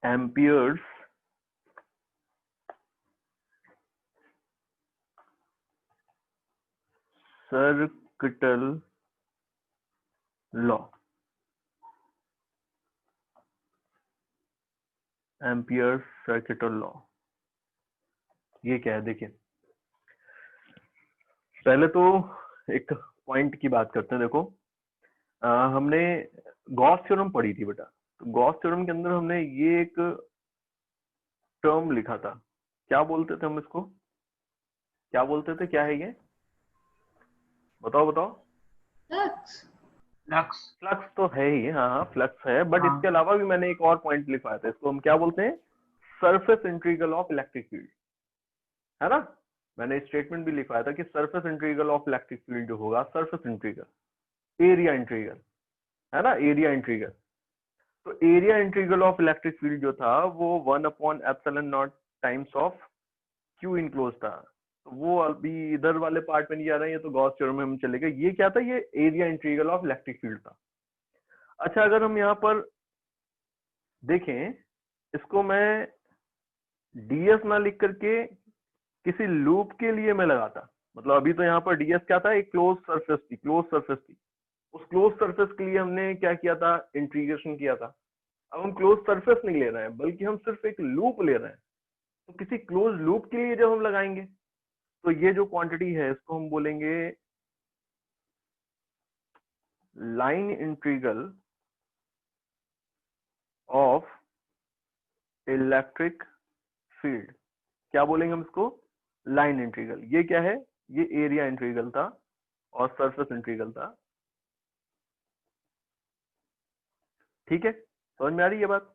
Ampere's circuital law. Amperes circuital law, ये क्या है? देखिए, पहले तो एक पॉइंट की बात करते हैं। देखो, हमने गॉस थ्योरम पढ़ी थी बेटा। तो गॉस थ्योरम के अंदर हमने ये एक टर्म लिखा था, क्या बोलते थे हम इसको? क्या बोलते थे? क्या है ये? बताओ बताओ। फ्लक्स। फ्लक्स। फ्लक्स तो है ही, हाँ हाँ फ्लक्स है, बट हाँ। इसके अलावा भी मैंने एक और पॉइंट लिखवाया था। इसको हम क्या बोलते हैं? Surface integral of electric field, है ना? मैंने स्टेटमेंट भी लिखवाया था कि surface integral of electric field जो होगा, सरफेस इंटीग्रल, एरिया इंटीग्रल, है ना, एरिया इंटीग्रल। तो area integral of electric field जो था वो 1/ε0 टाइम्स ऑफ क्यू इनक्लोज था। तो वो अभी इधर वाले पार्ट में नहीं आ रहा है, ये तो गॉस थ्योरम में हम चले गए। ये क्या था? ये area integral of electric field था। अच्छा, अगर हम यहाँ पर देखें, इसको मैं डीएस ना लिख करके किसी लूप के लिए मैं लगाता, मतलब अभी तो यहाँ पर डीएस क्या था? एक क्लोज सरफेस थी, क्लोज सरफेस थी। उस क्लोज सरफेस के लिए हमने क्या किया था? इंटीग्रेशन किया था। अब हम क्लोज सरफेस नहीं ले रहे हैं, बल्कि हम सिर्फ एक लूप ले रहे हैं। तो किसी क्लोज लूप के लिए जब हम लगाएंगे, तो ये जो क्वांटिटी है इसको हम बोलेंगे line integral of electric field. क्या बोलेंगे हम इसको? Line integral. ये क्या है? ये एरिया इंटीग्रल था और सरफेस इंटीग्रल था। ठीक है, समझ में आ रही है बात?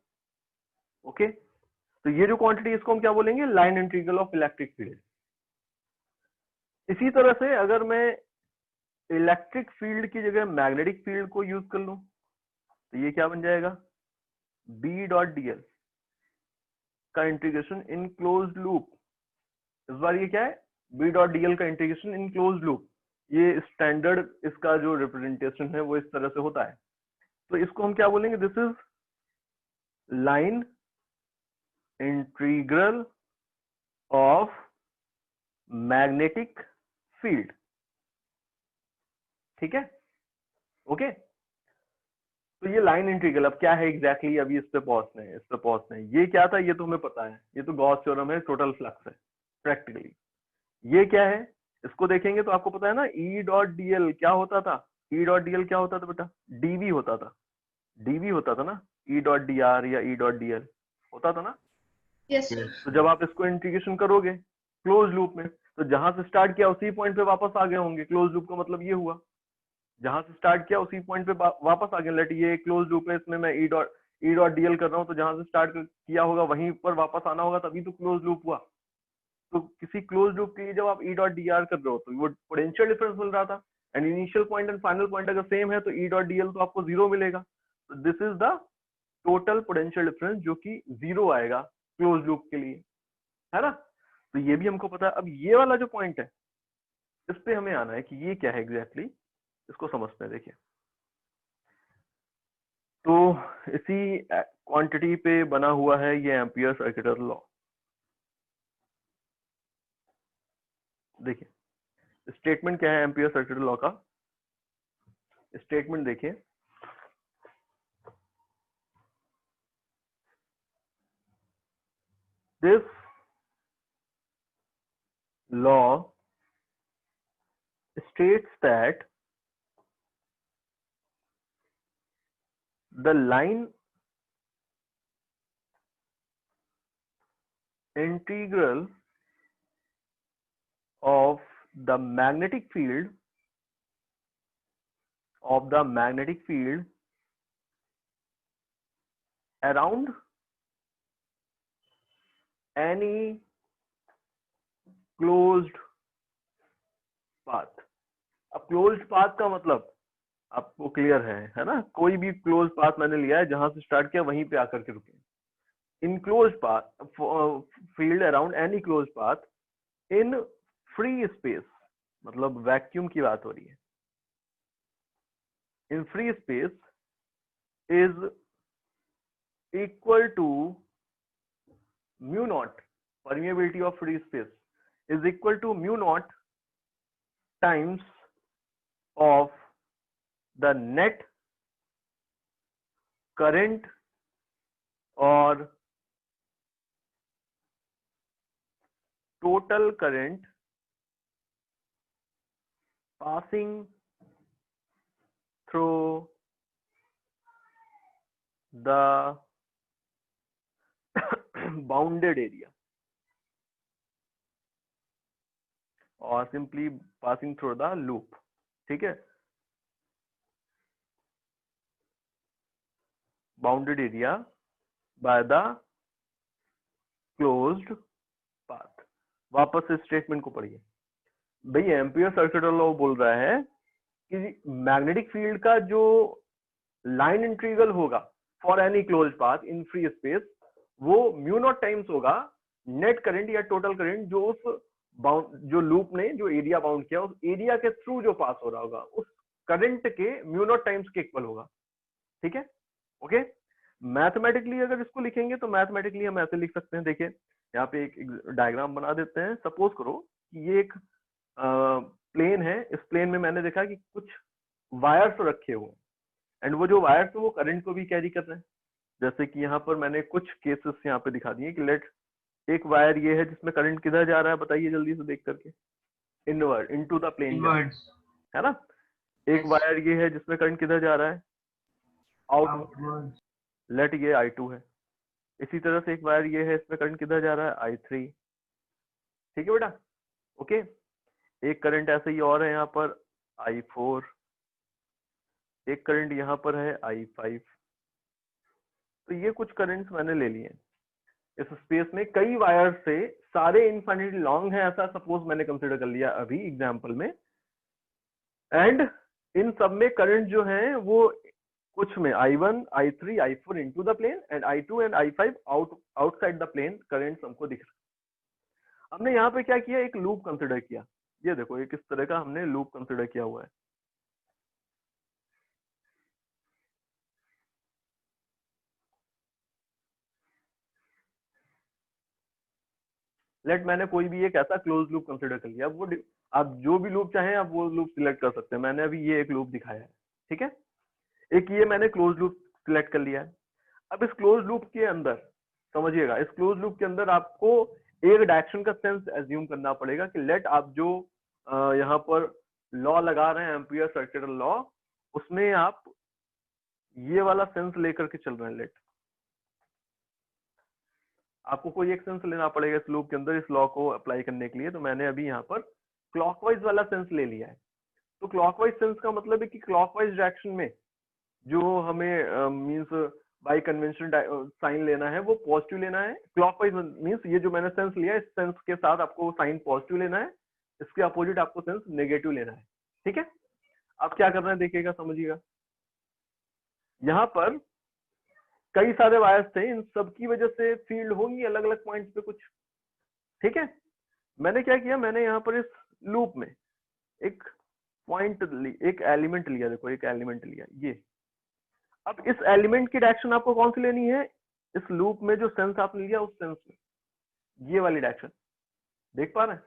ओके, तो ये जो क्वांटिटी, इसको हम क्या बोलेंगे? Line integral of electric field. इसी तरह से अगर मैं इलेक्ट्रिक फील्ड की जगह मैग्नेटिक फील्ड को यूज कर लूं, तो ये क्या बन जाएगा? बी डॉट डीएल का इंटीग्रेशन इन क्लोज्ड लूप। इस बार ये क्या है? बी डॉट डीएल का इंटीग्रेशन इन क्लोज्ड लूप। ये स्टैंडर्ड इसका जो रिप्रेजेंटेशन है वो इस तरह से होता है। तो इसको हम क्या बोलेंगे? This is line integral of magnetic field. ठीक है, ओके। तो ये लाइन इंटीग्रल अब क्या है एग्जैक्टली? अभी इस पे पहुंचने ये क्या था? ये तो हमें पता है, ये तो गॉस थ्योरम है, टोटल फ्लक्स है प्रैक्टिकली। ये क्या है? इसको देखेंगे तो आपको पता है ना, ई डॉट डीएल क्या होता था? ई डॉट डीएल क्या होता था बेटा? डीवी होता था, डीवी होता था ना। ई डॉट डी आर या ई डॉट डीएल होता था ना। Yes sir. तो जब आप इसको इंटीग्रेशन करोगे क्लोज लूप में, तो जहां से स्टार्ट किया उसी पॉइंट पे वापस आ गए होंगे। क्लोज लूप का मतलब ये हुआ, जहां से स्टार्ट किया उसी पॉइंट पे वापस आ गए। लेट ये क्लोज लूप है, इसमें मैं ई डॉट डीएल कर रहा हूँ, तो जहां से स्टार्ट किया होगा वहीं पर वापस आना होगा, तभी तो क्लोज लूप हुआ। तो किसी क्लोज लूप के लिए जब आप ई डॉट डी आर कर रहे हो, तो वो पोटेंशियल डिफरेंस मिल रहा था। And initial point and final point अगर सेम है, तो ई डॉट डीएल तो आपको जीरो मिलेगा। तो this is the total potential difference, जो कि जीरो आएगा क्लोज लूप के लिए, है ना? तो ये भी हमको पता है। अब ये वाला जो पॉइंट है, इस पे हमें आना है कि ये क्या है एग्जैक्टली, इसको समझते हैं। देखिए, तो इसी क्वांटिटी पे बना हुआ है ये एम्पियर सर्किटल लॉ। देखिए, स्टेटमेंट क्या है एम्पियर सर्किटल लॉ का? स्टेटमेंट देखिए, this law states that the line integral of the magnetic field around any closed path। अब क्लोज्ड पाथ का मतलब आपको क्लियर है ना? कोई भी क्लोज पाथ मैंने लिया है, जहां से स्टार्ट किया वहीं पे आकर के रुके। In closed path field around any closed path in free space, मतलब वैक्यूम की बात हो रही है। In free space is equal to mu naught permeability of free space is equal to mu naught times of the net current और total current passing through the bounded area or simply passing through the loop. ठीक है, bounded area by the closed path. वापस से statement को पढ़िए भाई, ampere circuit law बोल रहा है कि मैग्नेटिक फील्ड का जो लाइन इंटीग्रल होगा for any closed path in free space वो म्यू नॉट टाइम्स होगा नेट करंट या टोटल करंट जो उस जो लूप ने जो एरिया बाउंड किया उस एरिया के थ्रू जो पास हो रहा होगा उस करंट के म्यू नॉट टाइम्स के इक्वल होगा। ठीक है, ओके। मैथमेटिकली अगर इसको लिखेंगे तो मैथमेटिकली हम ऐसे लिख सकते हैं, देखिए यहाँ पे एक डायग्राम बना देते हैं। सपोज करो कि ये एक प्लेन है, इस प्लेन में मैंने देखा कि कुछ वायर्स रखे हुए हैं एंड वो जो वायर्स है वो करंट को भी कैरी कर रहे हैं। जैसे कि यहाँ पर मैंने कुछ केसेस यहाँ पे दिखा दिए कि लेट एक वायर ये है जिसमें करंट किधर जा रहा है, बताइए जल्दी से देख करके, इनवर्ड इनटू द प्लेन है ना। एक वायर ये है जिसमें करंट किधर जा रहा है, आउटवर्ड, लेट ये I2 है। इसी तरह से एक वायर ये है, इसमें करंट किधर जा रहा है, I3। ठीक है बेटा, ओके। एक करंट ऐसे ही और है यहाँ पर I4, एक करंट यहाँ पर है I5। तो ये कुछ करंट्स मैंने ले लिए इस स्पेस में, कई वायर से, सारे इनफाइनाइटली लॉन्ग है ऐसा सपोज मैंने कंसिडर कर लिया अभी एग्जांपल में, एंड इन सब में करंट जो है वो कुछ में I1, I3, I4 into the plane and I2 and I5 outside the plane current हमको दिख रहा है। हमने यहाँ पे क्या किया, एक लूप कंसिडर किया। ये देखो एक इस तरह का हमने लूप कंसिडर किया हुआ है। लेट मैंने कोई भी एक ऐसा क्लोज लूप कंसिडर कर लिया, वो आप जो भी लूप चाहें आप वो लूप सिलेक्ट कर सकते हैं। मैंने अभी ये एक लूप दिखाया है, ठीक है। एक ये मैंने क्लोज लूप सिलेक्ट कर लिया है। अब इस क्लोज लूप के अंदर समझिएगा, इस क्लोज लूप के अंदर आपको एक डायरेक्शन का सेंस एज्यूम करना पड़ेगा कि लेट आप जो यहाँ पर लॉ लगा रहे हैं एम्पियर सर्किट लॉ, उसमें आप ये वाला सेंस लेकर के चल रहे हैं। लेट आपको कोई एक सेंस लेना पड़ेगा इस लूप के अंदर इस लॉ को अप्लाई करने के लिए। तो मैंने अभी यहाँ पर क्लॉकवाइज वाला सेंस ले लिया है। तो क्लॉकवाइज सेंस का मतलब है कि क्लॉकवाइज डायरेक्शन में जो हमें मींस बाय कन्वेंशन साइन लेना है वो पॉजिटिव लेना है। क्लॉकवाइज मींस ये जो मैंने सेंस लिया, इस सेंस के साथ आपको साइन पॉजिटिव लेना है, इसके अपोजिट आपको सेंस नेगेटिव लेना है। ठीक है, अब क्या करना है देखिएगा, समझिएगा। यहाँ पर कई सारे वायर्स थे, इन सब की वजह से फील्ड होंगी अलग अलग पॉइंट्स पे कुछ। ठीक है, मैंने क्या किया, मैंने यहाँ पर इस लूप में एक पॉइंट एक एलिमेंट लिया। देखो एक एलिमेंट लिया ये। अब इस एलिमेंट की डायरेक्शन आपको कौन सी लेनी है, इस लूप में जो सेंस आपने लिया उस सेंस में ये वाली डायरेक्शन देख पा रहे हैं।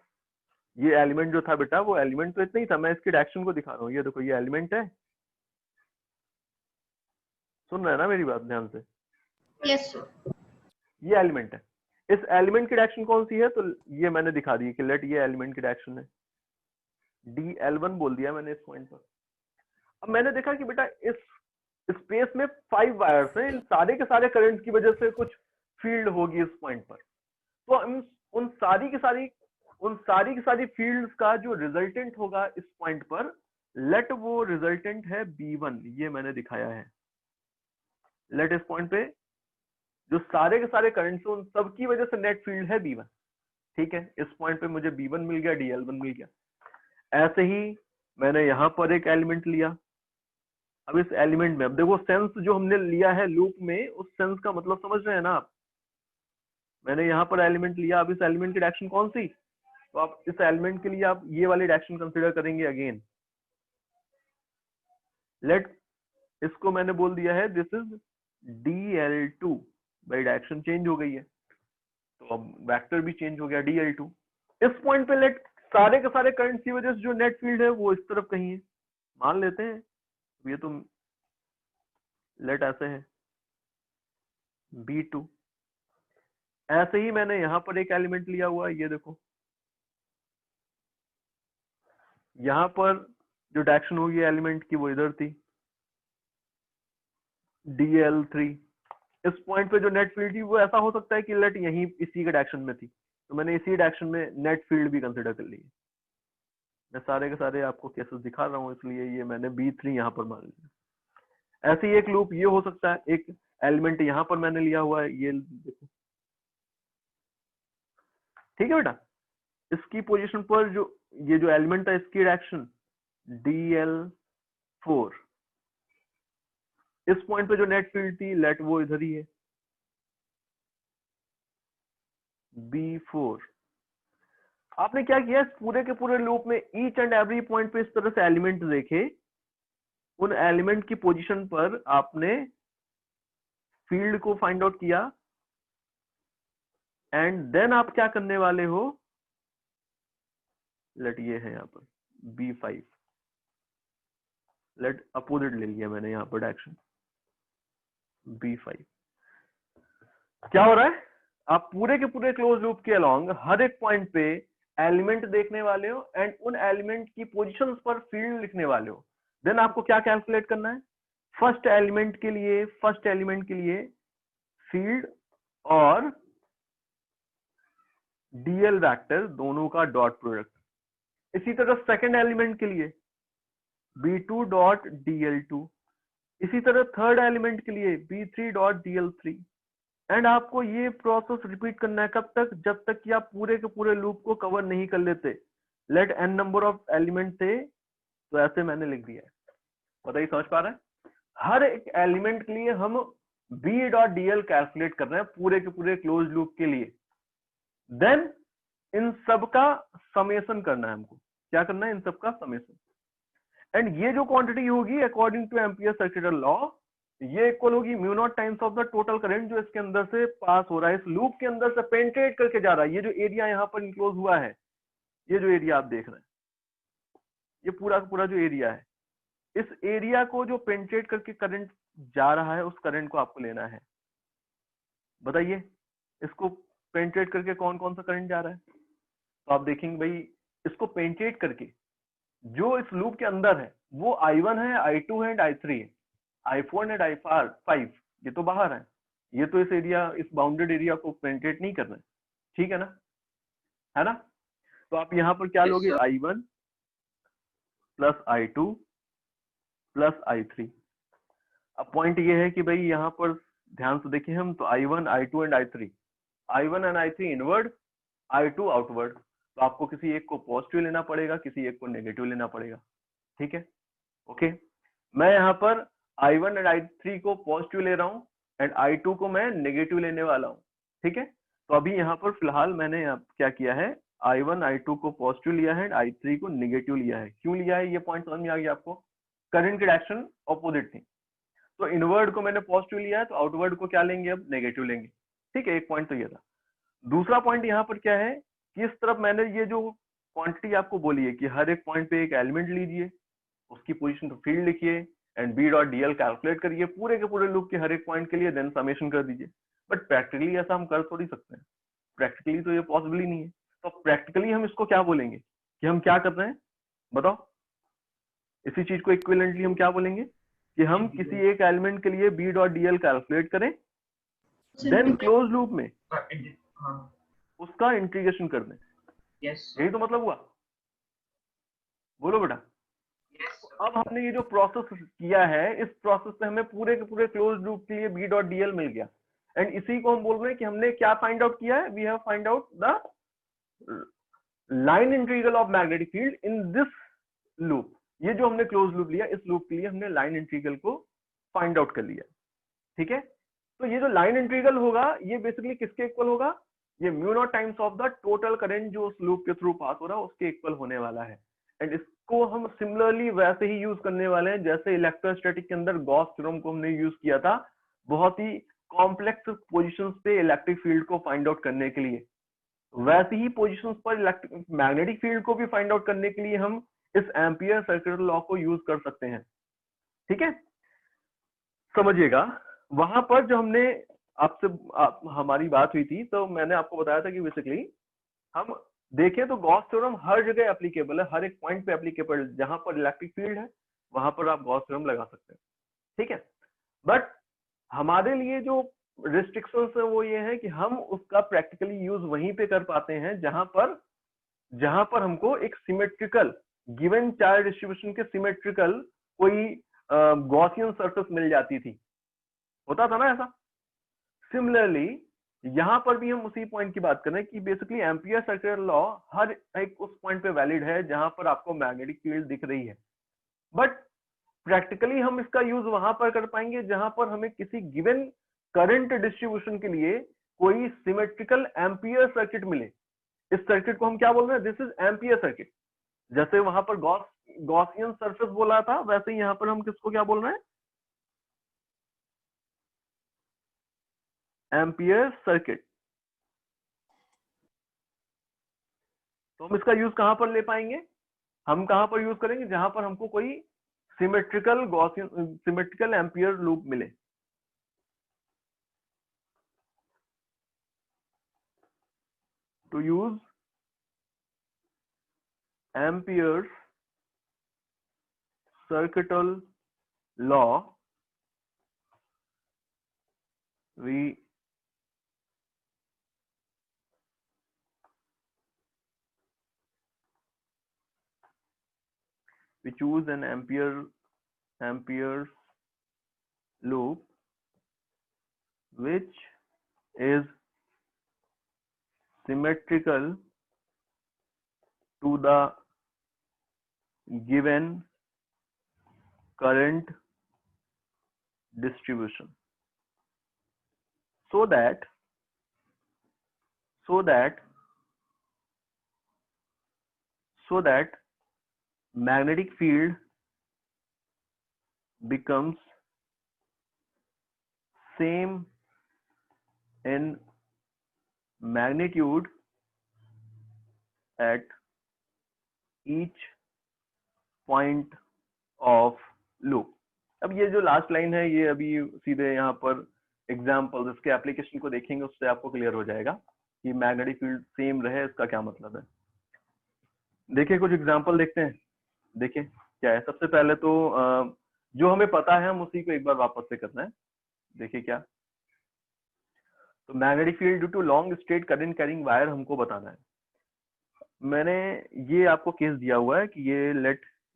ये एलिमेंट जो था बेटा, वो एलिमेंट तो इतना ही था, मैं इसकी डायरेक्शन को दिखा रहा हूँ। ये देखो ये एलिमेंट है, सुन रहे हैं ना मेरी बात ध्यान से। Yes sir. ये एलिमेंट है, इस एलिमेंट की डायरेक्शन कौन सी है, तो ये मैंने दिखा दी कि लेट ये एलिमेंट की डायरेक्शन है, DL1 बोल दिया मैंने इस पॉइंट पर। अब मैंने देखा कि बेटा इस स्पेस में 5 वायर्स हैं, इन सारे के सारे करंट की वजह से कुछ फील्ड होगी इस पॉइंट पर। तो हम उन सारी की सारी फील्ड्स का जो रिजल्टेंट होगा इस पॉइंट पर, लेट वो रिजल्टेंट है B1, ये मैंने दिखाया है। लेट इस पॉइंट पे जो सारे के सारे करंट्स उन सब की वजह से नेट फील्ड है B1। ठीक है, इस पॉइंट पे मुझे B1 मिल गया, DL1 मिल गया। ऐसे ही मैंने यहाँ पर एक एलिमेंट लिया। अब इस एलिमेंट में अब देखो सेंस जो हमने लिया है लूप में, उस सेंस का मतलब समझ रहे हैं ना आप। मैंने यहाँ पर एलिमेंट लिया, अब इस एलिमेंट की डायरेक्शन कौन सी, तो आप इस एलिमेंट के लिए आप ये वाली डायरेक्शन कंसीडर करेंगे अगेन। लेट इसको मैंने बोल दिया है दिस इज DL2, भाई डायरेक्शन चेंज हो गई है। तो तो अब वेक्टर भी चेंज हो गया dl2। इस पॉइंट पे लेट सारे के सारे करंट की वजह से जो नेट फील्ड है वो इस तरफ कहीं है, मान लेते हैं ये तो लेट ऐसे है B2। ऐसे ही मैंने यहां पर एक एलिमेंट लिया हुआ है, ये देखो यहां पर जो डायरेक्शन होगी एलिमेंट की वो इधर थी dl3। इस पॉइंट पे जो नेट फील्ड थी वो ऐसा हो सकता है कि लेट यहीं इसी के डायरेक्शन में थी, तो मैंने इसी डायरेक्शन में नेट फील्ड भी कंसिडर कर ली है। मैं सारे के सारे आपको केसेस दिखा रहा हूँ इसलिए ये मैंने B3 यहाँ पर मान लिया। ऐसे ही एक लूप ये हो सकता है, एक एलिमेंट यहाँ पर मैंने लिया हुआ है, ये देखो ठीक है बेटा। इसकी पोजीशन पर जो ये जो एलिमेंट है इसकी डायरेक्शन dl4, इस पॉइंट पे जो नेट फील्ड थी लेट वो इधर ही है B4। आपने क्या किया पूरे के पूरे लूप में ईच एंड एवरी पॉइंट पे इस तरह से एलिमेंट देखे, उन एलिमेंट की पोजीशन पर आपने फील्ड को फाइंड आउट किया एंड देन आप क्या करने वाले हो, लेट ये है यहाँ पर B5, लेट अपोजिट ले लिया मैंने यहाँ पर डायरेक्शन B5। क्या हो रहा है, आप पूरे के पूरे क्लोज लूप के अलोंग हर एक पॉइंट पे एलिमेंट देखने वाले हो एंड उन एलिमेंट की पोजीशंस पर फील्ड लिखने वाले हो। देन आपको क्या कैलकुलेट करना है, फर्स्ट एलिमेंट के लिए फील्ड और डीएल वेक्टर दोनों का डॉट प्रोडक्ट। इसी तरह सेकंड एलिमेंट के लिए B2 डॉट dl2, इसी तरह थर्ड एलिमेंट के लिए B3 डॉट dl3। एंड आपको ये प्रोसेस रिपीट करना है कब तक, जब तक कि आप पूरे के पूरे लूप को कवर नहीं कर लेते। Let n number of element थे, तो ऐसे मैंने लिख दिया है, बताइए समझ पा रहे हैं। हर एक एलिमेंट के लिए हम B डॉट dl कैलकुलेट कर रहे हैं पूरे के पूरे क्लोज लूप के लिए। देन इन सब का समेशन करना है हमको, क्या करना है, इन सब का समेशन। एंड ये जो क्वांटिटी होगी according two ampere circular law, ये इक्वल होगी mu naught times of the total current जो इसके अंदर से पास हो रहा है, इस लूप के अंदर से पेनिट्रेट करके जा रहा है। ये जो एरिया यहाँ पर इंक्लोज हुआ है, ये जो एरिया आप देख रहे हैं, ये पूरा का पूरा जो एरिया है, इस एरिया को जो पेनिट्रेट करके करंट जा रहा है, उस करंट को आपको लेना है। बताइए इसको पेनिट्रेट करके कौन कौन सा करंट जा रहा है, तो आप देखेंगे भाई इसको पेनिट्रेट करके जो इस लूप के अंदर है वो I1 है, I2 है एंड I3 है, I4 एंड I5 ये तो बाहर है, ये तो इस एरिया, इस बाउंडेड एरिया को पेनिट्रेट नहीं कर रहे, ठीक है ना। तो आप यहाँ पर क्या लोगे, I1 plus I2 plus I3। अब पॉइंट ये है कि भाई यहाँ पर ध्यान से देखिए हम, तो I1, I2 and I3, I1 and I3 inward, I2 outward, तो आपको किसी एक को पॉजिटिव लेना पड़ेगा, किसी एक को नेगेटिव लेना पड़ेगा, ठीक है। ओके, मैं यहाँ पर I1 एंड I3 को पॉजिटिव ले रहा हूँ एंड I2 को मैं नेगेटिव लेने वाला हूँ, ठीक है। तो अभी यहाँ पर फिलहाल मैंने क्या किया है, I1 I2 को पॉजिटिव लिया है एंड I3 को नेगेटिव लिया है। क्यों लिया है, ये पॉइंट समझ में आ गया आपको, करंट की डायरेक्शन ऑपोजिट थी, तो इनवर्ड को मैंने पॉजिटिव लिया है, तो आउटवर्ड को क्या लेंगे, अब नेगेटिव लेंगे, ठीक है। एक पॉइंट तो ये था। दूसरा पॉइंट यहाँ पर क्या है कि इस तरफ मैंने ये जो क्वांटिटी आपको बोली है कि हर एक पॉइंट पे एक एलिमेंट लीजिए, उसकी पोजीशन तो फील्ड लिखिए and B dot dl calculate करिए पूरे के पूरे लूप के हर एक पॉइंट के लिए, देन समेशन कर दीजिए। बट प्रैक्टिकली ऐसा हम कर थोड़ी सकते हैं, प्रैक्टिकली तो ये पॉसिबल ही नहीं है। तो प्रैक्टिकली हम इसको क्या बोलेंगे कि हम क्या कर रहे हैं, बताओ। इसी चीज को इक्विवेलेंटली हम क्या बोलेंगे कि हम किसी एक एलिमेंट के लिए B डॉट dl कैलकुलेट करें, देन क्लोज लूप में उसका इंटीग्रेशन कर दें। यही तो मतलब हुआ, बोलो बेटा। अब हमने ये जो प्रोसेस किया है, इस प्रोसेस से हमें पूरे के पूरे क्लोज लूप के लिए B डॉट dl मिल गया एंड इसी को हम बोल रहे हैं कि हमने क्या फाइंड आउट किया है, we have find out the line integral of magnetic field in this loop. ये जो हमने क्लोज लूप लिया, इस लूप के लिए हमने लाइन इंटीग्रल को फाइंड आउट कर लिया, ठीक है। तो ये जो लाइन इंटीग्रल होगा ये बेसिकली किसके इक्वल होगा, ये mu naught times of the total current जो उस लूप के थ्रू पास हो रहा है उसके इक्वल होने वाला है। एंड इसको हम सिमिलरली वैसे ही यूज करने वाले हैं जैसे इलेक्ट्रोस्टैटिक के अंदर गॉस थ्योरम को हमने यूज किया था, बहुत ही कॉम्प्लेक्स पोजीशंस पे इलेक्ट्रिक फील्ड को फाइंड आउट करने के लिए, वैसे ही पोजीशंस पर मैग्नेटिक फील्ड को भी फाइंड आउट करने के लिए हम इस एम्पियर सर्कुलर लॉ को यूज कर सकते हैं। ठीक है, समझिएगा। वहां पर जो हमने आपसे हमारी बात हुई थी, तो मैंने आपको बताया था कि बेसिकली हम देखें तो गॉस थ्योरम हर जगह एप्लीकेबल है, हर एक पॉइंट पे एप्लीकेबल है। जहां पर इलेक्ट्रिक फील्ड है वहां पर आप गॉस थ्योरम लगा सकते हैं। ठीक है, बट हमारे लिए जो रिस्ट्रिक्शंस है वो ये है कि हम उसका प्रैक्टिकली यूज वहीं पे कर पाते हैं जहां पर हमको एक सिमेट्रिकल गिवन चार्ज डिस्ट्रीब्यूशन के सिमेट्रिकल कोई गॉसियन सरफेस मिल जाती थी, होता था ना ऐसा। सिमिलरली यहां पर भी हम उसी पॉइंट की बात कर रहे हैं कि बेसिकली एम्पियर सर्कुलर लॉ हर एक उस पॉइंट पे वैलिड है जहां पर आपको मैग्नेटिक फील्ड दिख रही है, बट प्रैक्टिकली हम इसका यूज वहां पर कर पाएंगे जहां पर हमें किसी गिवन करंट डिस्ट्रीब्यूशन के लिए कोई सिमेट्रिकल एम्पियर सर्किट मिले। इस सर्किट को हम क्या बोल रहे हैं, दिस इज एम्पियर सर्किट। जैसे वहां पर गॉसियन सरफेस बोला था, वैसे ही यहां पर हम किसको क्या बोल रहे हैं, एम्पियर सर्किट। तो हम इसका यूज कहां पर ले पाएंगे, हम कहां पर यूज करेंगे, जहां पर हमको कोई symmetrical Gaussian symmetrical ampere loop मिले। To use ampere's circuital law, we choose an ampere's loop which is symmetrical to the given current distribution, so that magnetic field becomes same in magnitude at each point of loop। अब ये जो last line है ये अभी सीधे यहाँ पर example इसके एप्लीकेशन को देखेंगे, उससे आपको क्लियर हो जाएगा कि मैग्नेटिक फील्ड सेम रहे इसका क्या मतलब है। देखिए कुछ एग्जाम्पल देखते हैं, देखिए क्या है। सबसे पहले तो जो हमें पता है हम उसी को एक बार वापस से करना है। देखिए क्या, तो magnetic field due to long straight current carrying wire हमको बताना है। मैंने ये आपको केस दिया हुआ है कि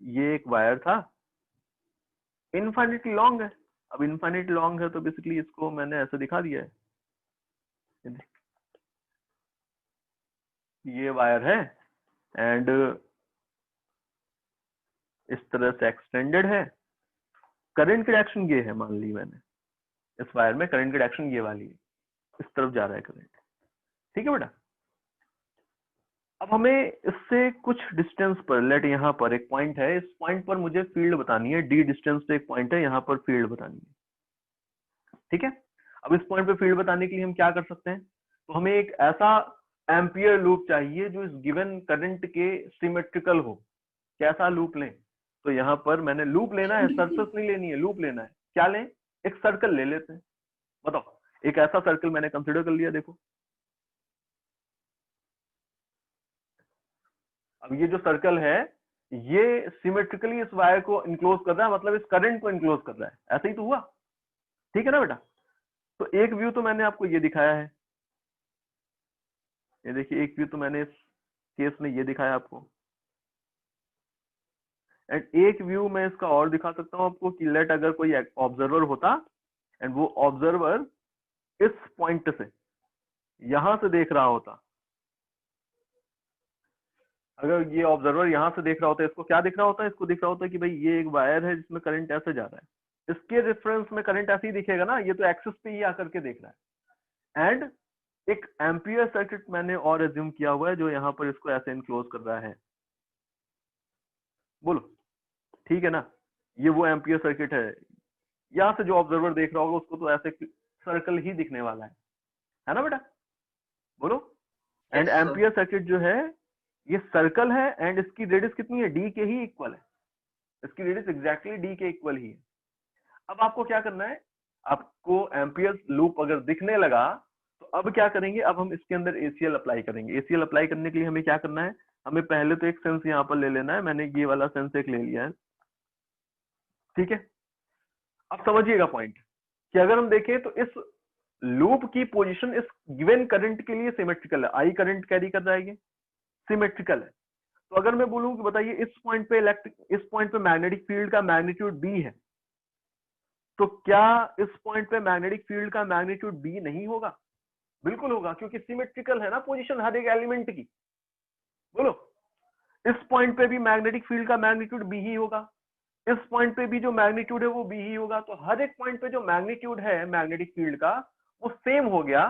ये एक वायर था, इनफाइनिटली लॉन्ग है। अब इनफाइनिटली लॉन्ग है तो बेसिकली इसको मैंने ऐसे दिखा दिया है, ये वायर है एंड इस तरह से एक्सटेंडेड है। करंट की डायरेक्शन ये है, मान ली मैंने इस वायर में करंट की डायरेक्शन ये वाली है, इस तरफ जा रहा है करंट। ठीक है बेटा, अब हमें इससे कुछ डिस्टेंस पर, लेट यहाँ पर एक पॉइंट है, इस पॉइंट पर मुझे फील्ड बतानी है, डी डिस्टेंस से एक पॉइंट है, यहाँ पर फील्ड बतानी है। ठीक है, अब इस पॉइंट पे फील्ड बताने के लिए हम क्या कर सकते हैं, तो हमें एक ऐसा एम्पियर लूप चाहिए जो इस गिवन करंट के सिमेट्रिकल हो। कैसा लूप लें, तो यहाँ पर मैंने लूप लेना है, सरफेस नहीं लेनी है, लूप लेना है। क्या लें, एक सर्कल ले लेते हैं। बताओ, एक ऐसा सर्कल मैंने कंसिडर कर लिया। देखो अब ये जो सर्कल है ये सिमेट्रिकली इस वायर को इनक्लोज कर रहा है, मतलब इस करंट को इनक्लोज कर रहा है। ऐसा ही तो हुआ, ठीक है ना बेटा। तो एक व्यू तो मैंने आपको ये दिखाया है, ये देखिए एक व्यू तो मैंने इस केस में ये दिखाया आपको, एंड एक व्यू मैं इसका और दिखा सकता हूं आपको कि लेट अगर कोई ऑब्जर्वर होता एंड वो ऑब्जर्वर इस पॉइंट से यहां से देख रहा होता, अगर ये ऑब्जर्वर यहां से देख रहा होता है, इसको क्या दिख रहा होता है, इसको दिख रहा होता है कि भाई ये एक वायर है जिसमें करंट ऐसे जा रहा है, इसके रेफरेंस में करंट ऐसे ही दिखेगा ना, ये तो एक्सिस पे ही आकर के देख रहा है। एंड एक एम्पियर सर्किट मैंने और एज्यूम किया हुआ है जो यहाँ पर इसको ऐसे इनक्लोज कर रहा है। बोलो ठीक है ना, ये वो एम्पियर सर्किट है। यहाँ से जो ऑब्जर्वर देख रहा होगा उसको तो ऐसे सर्कल ही दिखने वाला है ना बेटा, बोलो। And Yes, sir. Ampere circuit जो है ये सर्कल है एंड इसकी रेडियस कितनी है, डी के ही इक्वल है, इसकी रेडियस एग्जैक्टली डी के इक्वल ही है। अब आपको क्या करना है, आपको एम्पियर लूप अगर दिखने लगा तो अब क्या करेंगे, अब हम इसके अंदर एसीएल अप्लाई करेंगे। एसीएल अप्लाई करने के लिए हमें क्या करना है, हमें पहले तो एक सेंस यहाँ पर ले लेना है, मैंने ये वाला सेंस एक ले लिया है, ठीक है। अब समझिएगा पॉइंट कि अगर हम देखें तो इस लूप की पोजीशन इस गिवन करंट के लिए सिमेट्रिकल है, आई करंट कैरी कर रहा है, ये सिमेट्रिकल है। तो अगर मैं बोलूं कि बताइए इस पॉइंट पे मैग्नेटिक फील्ड का मैग्नीट्यूड बी है, तो क्या इस पॉइंट पे मैग्नेटिक फील्ड का मैग्नीट्यूड बी नहीं होगा? बिल्कुल होगा, क्योंकि सिमेट्रिकल है ना पोजीशन हर एक एलिमेंट की। बोलो, इस पॉइंट पे भी मैग्नेटिक फील्ड का मैग्नीट्यूड बी ही होगा, इस पॉइंट पे भी जो मैग्नीट्यूड है वो बी ही होगा। तो हर एक पॉइंट पे जो मैग्नीट्यूड है मैग्नेटिक फील्ड का वो सेम हो गया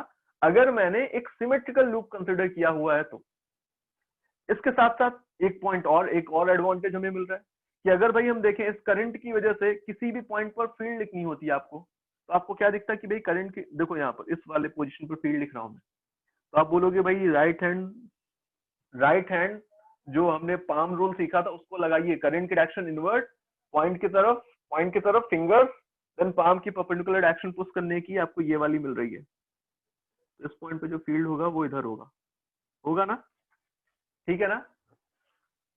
अगर मैंने एक सिमेट्रिकल लूप कंसिडर किया हुआ है तो। इसके साथ साथ एक पॉइंट और, एक और एडवांटेज हमें मिल रहा है कि अगर भाई हम देखें इस करंट की वजह से किसी भी पॉइंट पर फील्ड लिखनी होती है आपको, तो आपको क्या दिखता है कि भाई करंट की, देखो यहाँ पर इस वाले पोजीशन पर फील्ड लिख रहा हूं मैं, तो आप बोलोगे भाई राइट हैंड जो हमने पाम रूल सीखा था उसको लगाइए, करंट की डायरेक्शन इनवर्ट, पॉइंट की तरफ फिंगर्स, देन पाम की परपेंडिकुलर डायरेक्शन पुश करने की आपको ये वाली मिल रही है। तो इस पॉइंट पे जो फील्ड होगा वो इधर होगा ना, ठीक है ना।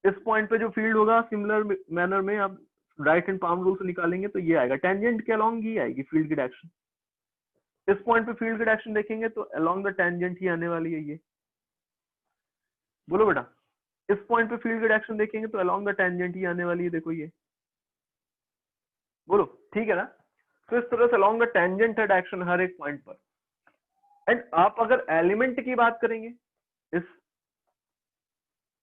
इस पॉइंट पे जो फील्ड होगा सिमिलर मैनर में आप राइट हैंड पाम रूल से निकालेंगे तो ये आएगा, टेंजेंट के अलोंग ही आएगी फील्ड की डायरेक्शन। इस पॉइंट पे फील्ड की डायरेक्शन देखेंगे तो अलोंग द टेंजेंट ही आने वाली है ये। बोलो बेटा, इस पॉइंट पे फील्ड की डायरेक्शन देखेंगे तो अलोंग द टेंजेंट ही आने वाली है, देखो ये। बोलो, ठीक है ना। तो इस तरह से अलोंग द टेंजेंट है डायरेक्शन हर एक पॉइंट पर। एंड आप अगर एलिमेंट की बात करेंगे, इस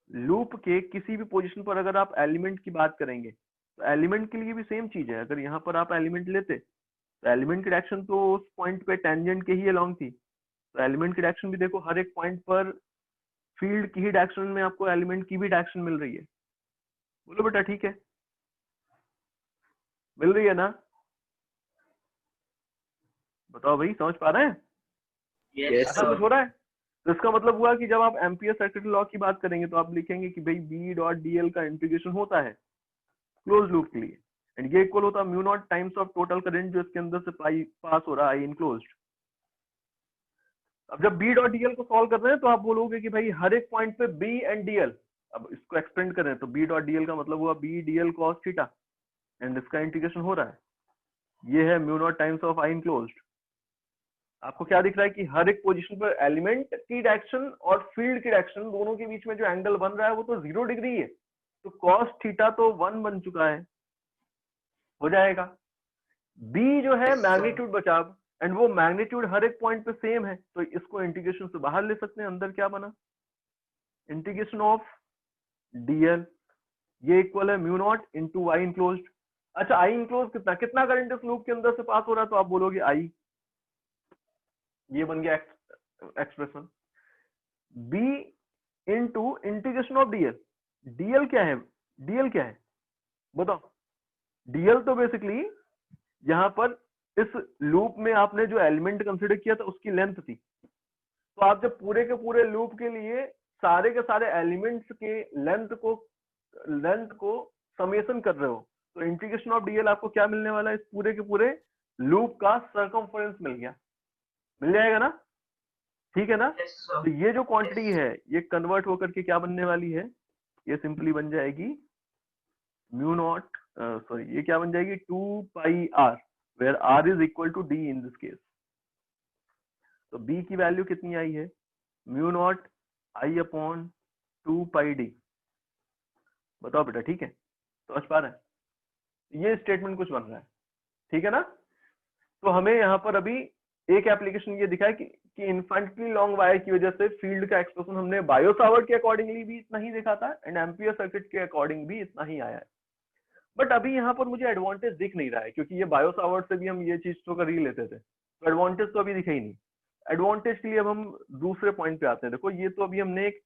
लूप के किसी भी पोजीशन पर अगर आप एलिमेंट की बात करेंगे तो एलिमेंट के लिए भी सेम चीज है। अगर यहाँ पर आप एलिमेंट लेते तो एलिमेंट की डायरेक्शन तो उस पॉइंट पे टेंजेंट के ही अलोंग थी, तो एलिमेंट की डायरेक्शन भी देखो हर एक पॉइंट पर फील्ड की ही डायरेक्शन में आपको एलिमेंट की भी डायरेक्शन मिल रही है। बोलो बेटा, ठीक है, मिल रही है ना? बताओ भाई, समझ पा रहे हैं? Yes, ऐसा sir. कुछ हो रहा है? तो इसका मतलब हुआ कि जब आप एम्पियर सर्किट लॉ की बात करेंगे तो आप लिखेंगे कि भाई बी डॉट डीएल का इंटीग्रेशन होता है क्लोज लूप के लिए, एंड ये इक्वल होता है mu naught times of total current जो इसके अंदर से पास हो रहा है आई इनक्लोज्ड। अब जब बी डॉट डीएल को सॉल्व कर रहे हैं तो आप बोलोगे कि भाई हर एक पॉइंट पे बी एंड डीएल, अब इसको एक्सपेंड करें तो बी डॉट डीएल का मतलब हुआ B DL cos theta, and इसका इंटीग्रेशन हो रहा है, ये है mu naught times of I enclosed. आपको क्या दिख रहा है कि हर एक पोजीशन पर एलिमेंट की डायरेक्शन और फील्ड की डायरेक्शन दोनों के बीच में जो एंगल बन रहा है वो तो 0 डिग्री है, तो कॉस थीटा तो 1 बन चुका है, हो जाएगा। बी जो है Yes, sir. मैग्नीट्यूड बचा, एंड वो मैग्नीट्यूड हर एक पॉइंट पे सेम है, तो इसको इंटीग्रेशन से बाहर ले सकते हैं। अंदर क्या बना, इंटीग्रेशन ऑफ डीएल, ये इक्वल है mu naught into I enclosed. अच्छा, आई इनक्लोज कितना करंट इस लूप के अंदर से पास हो रहा है, तो आप बोलोगे आई, ये बन गया expression. B into integration of DL, DL क्या है, बताओ। डीएल तो बेसिकली यहाँ पर इस लूप में आपने जो एलिमेंट कंसिडर किया था उसकी लेंथ थी, तो आप जब पूरे के पूरे लूप के लिए सारे के सारे एलिमेंट्स के लेंथ को समेशन कर रहे हो, तो इंटीग्रेशन ऑफ डीएल आपको क्या मिलने वाला है, इस पूरे के पूरे लूप का सर्कमफरेंस मिल जाएगा ना, ठीक है ना। Yes, sir. तो ये जो क्वांटिटी है ये कन्वर्ट होकर के क्या बनने वाली है, ये सिंपली बन जाएगी म्यू नॉट, सॉरी ये क्या बन जाएगी 2 pi r, where r is equal to d in this case. तो बी की वैल्यू कितनी आई है, mu naught I upon 2 pi d. बताओ बेटा, ठीक है, तो समझ पा रहे हैं, ये स्टेटमेंट कुछ बन रहा है, ठीक है ना। तो हमें यहाँ पर अभी एक एप्लीकेशन ये दिखा है कि इन्फिनिटली लॉन्ग वायर की वजह से फील्ड का एक्सप्रेशन हमने बायो सावर्ट के अकॉर्डिंगली भी इतना ही देखा था एंड एम्पियर सर्किट के अकॉर्डिंग भी इतना ही आया है। बट अभी यहाँ पर मुझे एडवांटेज दिख नहीं रहा है, क्योंकि ये बायो सावर्ट से भी हम ये चीज तो कर ही लेते थे, तो एडवांटेज तो अभी दिखा ही नहीं। एडवांटेज के लिए अब हम दूसरे पॉइंट पे आते हैं। देखो, ये तो अभी हमने एक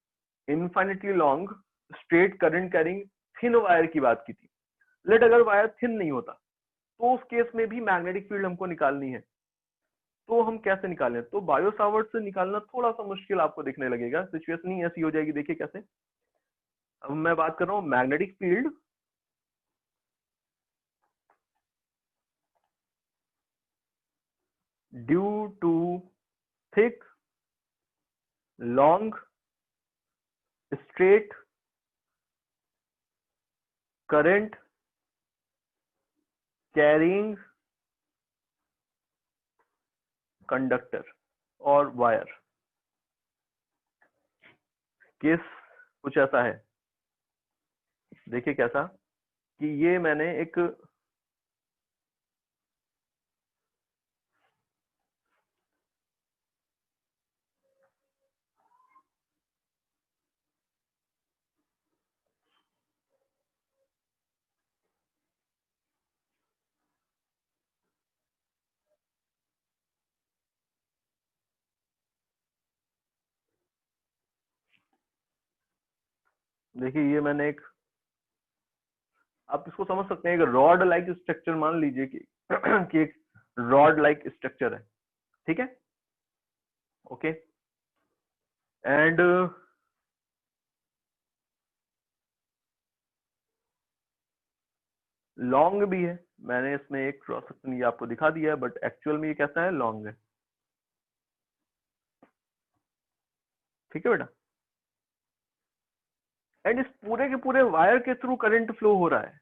infinitely long straight current carrying thin wire की बात की थी। लेट अगर वायर थिन नहीं होता तो उस केस में भी मैग्नेटिक फील्ड हमको निकालनी है, तो हम कैसे निकालें? तो बायो सावर्ट से निकालना थोड़ा सा मुश्किल आपको दिखने लगेगा, सिचुएशन ही ऐसी हो जाएगी। देखिए कैसे, अब मैं बात कर रहा हूँ magnetic field due to thick long straight current carrying conductor और वायर। केस कुछ ऐसा है, देखिए कैसा, कि ये मैंने एक देखिए ये मैंने एक, आप इसको समझ सकते हैं, एक रॉड लाइक स्ट्रक्चर मान लीजिए कि कि एक रॉड लाइक स्ट्रक्चर है, ठीक है, ओके। एंड लॉन्ग भी है, मैंने इसमें एक क्रॉस सेक्शन ये आपको दिखा दिया है, बट एक्चुअल में ये कैसा है, लॉन्ग है, ठीक है बेटा। एंड इस पूरे के पूरे वायर के थ्रू करंट फ्लो हो रहा है,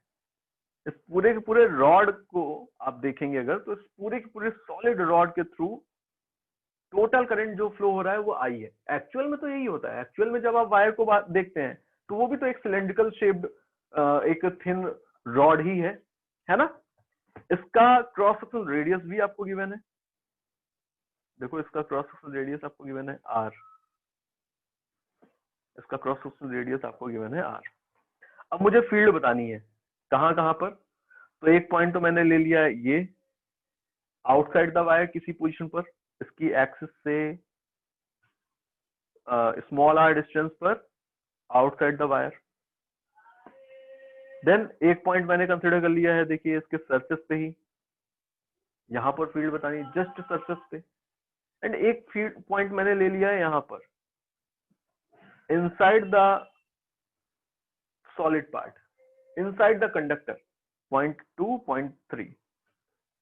इस पूरे के पूरे रॉड को आप देखेंगे अगर, तो इस पूरे के पूरे सॉलिड रॉड के थ्रू टोटल करंट जो फ्लो हो रहा है वो आई है। एक्चुअल में तो यही होता है, एक्चुअल में जब आप वायर को देखते हैं तो वो भी तो एक सिलेंड्रिकल शेप्ड एक थिन रॉड ही है ना। इसका क्रॉस सेक्शन रेडियस भी आपको गिवन है, देखो इसका क्रॉस सेक्शन रेडियस आपको गिवन है आर, इसका क्रॉस सेक्शन रेडियस आपको गिवन है आर। अब मुझे फील्ड बतानी है, कहां कहां पर, तो एक पॉइंट तो मैंने ले लिया है ये आउटसाइड द वायर किसी पोजीशन पर, इसकी एक्सिस से स्मॉल आर डिस्टेंस पर आउटसाइड द वायर। देन एक पॉइंट मैंने कंसिडर कर लिया है, देखिए इसके सरफेस पे ही, यहां पर फील्ड बतानी है जस्ट सरफेस पे। एंड एक फील्ड पॉइंट मैंने ले लिया है यहां पर inside the solid part, inside the conductor, point 2 point 3,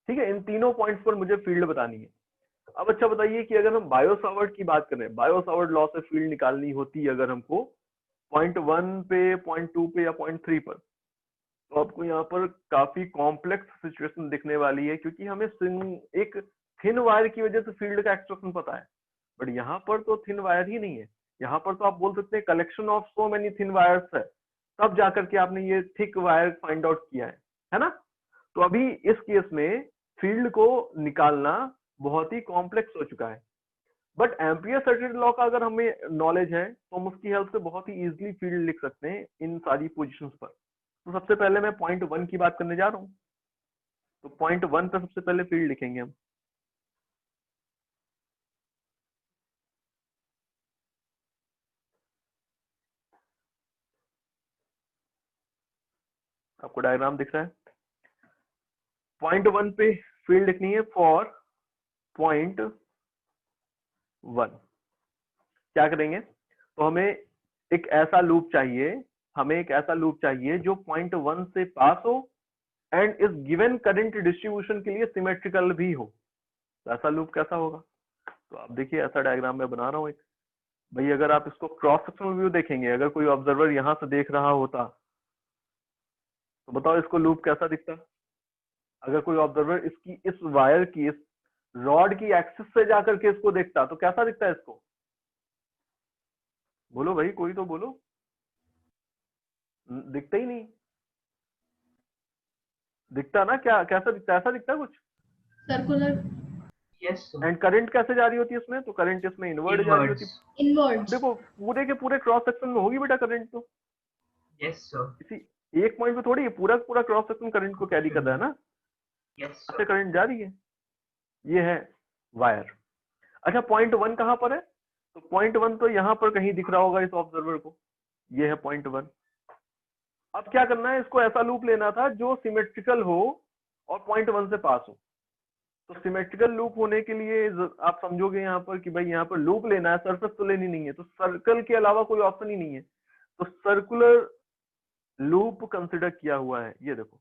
ठीक है। इन तीनों पॉइंट्स पर मुझे फील्ड बतानी है। अब अच्छा बताइए कि अगर हम बायो सावर्ट की बात करें, बायो सावर्ट लॉ से फील्ड निकालनी होती है अगर हमको पॉइंट 1 पे, पॉइंट 2 पे या पॉइंट 3 पर, तो आपको यहाँ पर काफी कॉम्प्लेक्स सिचुएशन दिखने वाली है, क्योंकि हमें एक थिन वायर की वजह से फील्ड का एक्सप्रेशन पता है, बट यहाँ पर तो थिन वायर ही नहीं है, यहाँ पर तो आप बोल सकते हैं collection of so many thin wires है, तब जाकर के आपने ये थिक वायर फाइंड आउट किया है ना। तो अभी इस केस में फील्ड को निकालना बहुत ही कॉम्प्लेक्स हो चुका है, बट एम्पियर सर्किट लॉ का अगर हमें नॉलेज है तो हम उसकी हेल्प से बहुत ही इजीली फील्ड लिख सकते हैं इन सारी पोजीशंस पर। तो सबसे पहले मैं पॉइंट 1 की बात करने जा रहा हूँ, तो पॉइंट 1 पे सबसे पहले फील्ड लिखेंगे हम। आपको डायग्राम दिख रहा है, पॉइंट 1 पे फील्ड लिखनी है फॉर पॉइंट 1। क्या करेंगे, तो हमें एक ऐसा लूप चाहिए, हमें एक ऐसा लूप चाहिए जो पॉइंट 1 से पास हो एंड इस गिवन करंट डिस्ट्रीब्यूशन के लिए सिमेट्रिकल भी हो। तो ऐसा लूप कैसा होगा, तो आप देखिए ऐसा डायग्राम मैं बना रहा हूँ एक। भाई अगर आप इसको क्रॉस सेक्शनल व्यू देखेंगे, अगर कोई ऑब्जर्वर यहां से देख रहा होता तो बताओ इसको लूप कैसा दिखता। अगर कोई ऑब्जर्वर इसकी इस वायर की, इस रॉड की एक्सिस से जाकर के इसको देखता तो कैसा दिखता है इसको, बोलो भाई कोई तो बोलो। दिखता ही नहीं, दिखता ना, क्या कैसा दिखता, ऐसा दिखता है कुछ। Circular. Yes, sir. And current कैसे जा रही होती है इसमें, तो करंट इसमें इनवर्ड जा रही होती Inwards. है। Inwards. देखो पूरे के पूरे क्रॉस सेक्शन में होगी बेटा करंट, तो Yes, sir. इसी एक पॉइंट पे थोड़ी पूरा पूरा क्रॉस सेक्शन करंट को कैरी कर रहा है ना, Yes, ऐसे sir. करंट जा रही है, ये है वायर। अच्छा पॉइंट 1 कहां पर है, तो पॉइंट 1 तो यहां पर कहीं दिख रहा होगा इस ऑब्जर्वर को, ये है पॉइंट 1। अब क्या करना है, इसको ऐसा लूप लेना था जो सिमेट्रिकल हो और पॉइंट 1 से पास हो। तो सिमेट्रिकल लूप होने के लिए आप समझोगे यहाँ पर कि भाई यहाँ पर लूप लेना है, सरफेस तो लेनी नहीं है, तो सर्कल के अलावा कोई ऑप्शन ही नहीं है, तो सर्कुलर लूप कंसिडर किया हुआ है। ये देखो,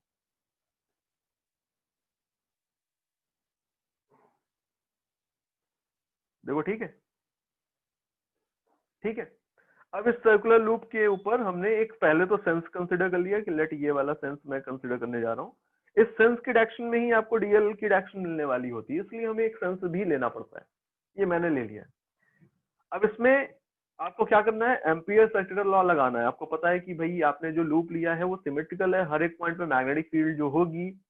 देखो ठीक है, ठीक है। अब इस सर्कुलर लूप के ऊपर हमने एक पहले तो सेंस कंसिडर कर लिया कि लेट ये वाला सेंस मैं कंसिडर करने जा रहा हूँ। इस सेंस की डायरेक्शन में ही आपको डीएल की डायरेक्शन मिलने वाली होती है, इसलिए हमें एक सेंस भी लेना पड़ता है। ये मैंने ले लिया। अब इसमें आपको क्या करना है, एम्पियर सर्कुलर लॉ लगाना है। आपको पता है कि भाई आपने जो लूप लिया है वो सिमेट्रिकल है, हर एक पॉइंट पे मैग्नेटिक फील्ड जो होगी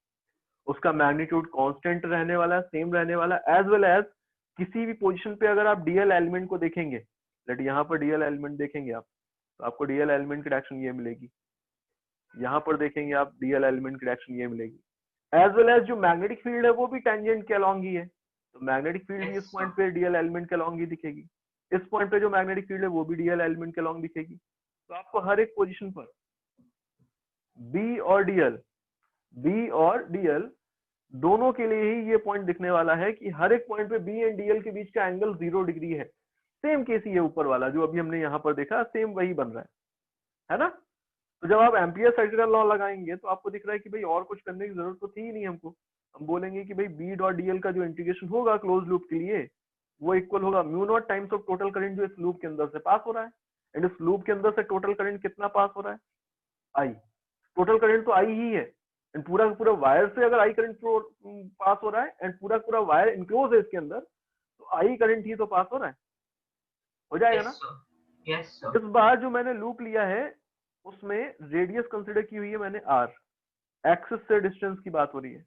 उसका मैग्नीट्यूड कांस्टेंट रहने वाला है, सेम रहने वाला है, एज वेल एज किसी भी पोजीशन पे अगर आप डीएल एलिमेंट को देखेंगे, लेट यहाँ पर डीएल एलिमेंट देखेंगे आप, तो आपको डीएल एलिमेंट की डायरेक्शन ये मिलेगी। यहाँ पर देखेंगे आप डीएल एलिमेंट की डायरेक्शन ये मिलेगी, एज वेल एज जो मैग्नेटिक फील्ड है वो भी टेंजेंट के अलॉन्ग ही है, तो मैग्नेटिक फील्ड भी इस पॉइंट पे डीएल एलिमेंट के अलॉन्ग ही दिखेगी। इस पॉइंट पे जो मैग्नेटिक फील्ड है वो भी डीएल एलिमेंट के अलॉन्ग दिखेगी। तो आपको हर एक पोजीशन पर बी और डीएल दोनों के लिए ही ये पॉइंट दिखने वाला है कि हर एक पॉइंट पे बी एंड डीएल के बीच का एंगल 0 डिग्री है। सेम केस ही है ऊपर वाला जो अभी हमने यहाँ पर देखा, सेम वही बन रहा है ना। तो जब आप एम्पियर सर्कुलर लॉ लगाएंगे तो आपको दिख रहा है कि भाई और कुछ करने की जरूरत तो थी ही नहीं हमको। हम बोलेंगे कि भाई बी डॉट डीएल का जो इंटीग्रेशन होगा क्लोज लूप के लिए वो इक्वल होगा mu naught times of total current जो इस लूप के अंदर से पास हो रहा है। एंड इस लूप के अंदर से टोटल करंट कितना पास हो रहा है, आई। टोटल करंट तो आई ही है, एंड पूरा पूरा वायर से अगर आई करंट पास हो रहा है एंड पूरा पूरा वायर इनक्लोज है इसके अंदर, तो आई करंट ही तो पास हो रहा है, हो जाएगा ना। Yes sir. इस बार जो मैंने लूप लिया है उसमें रेडियस कंसिडर की हुई है मैंने आर, एक्सिस से डिस्टेंस की बात हो रही है।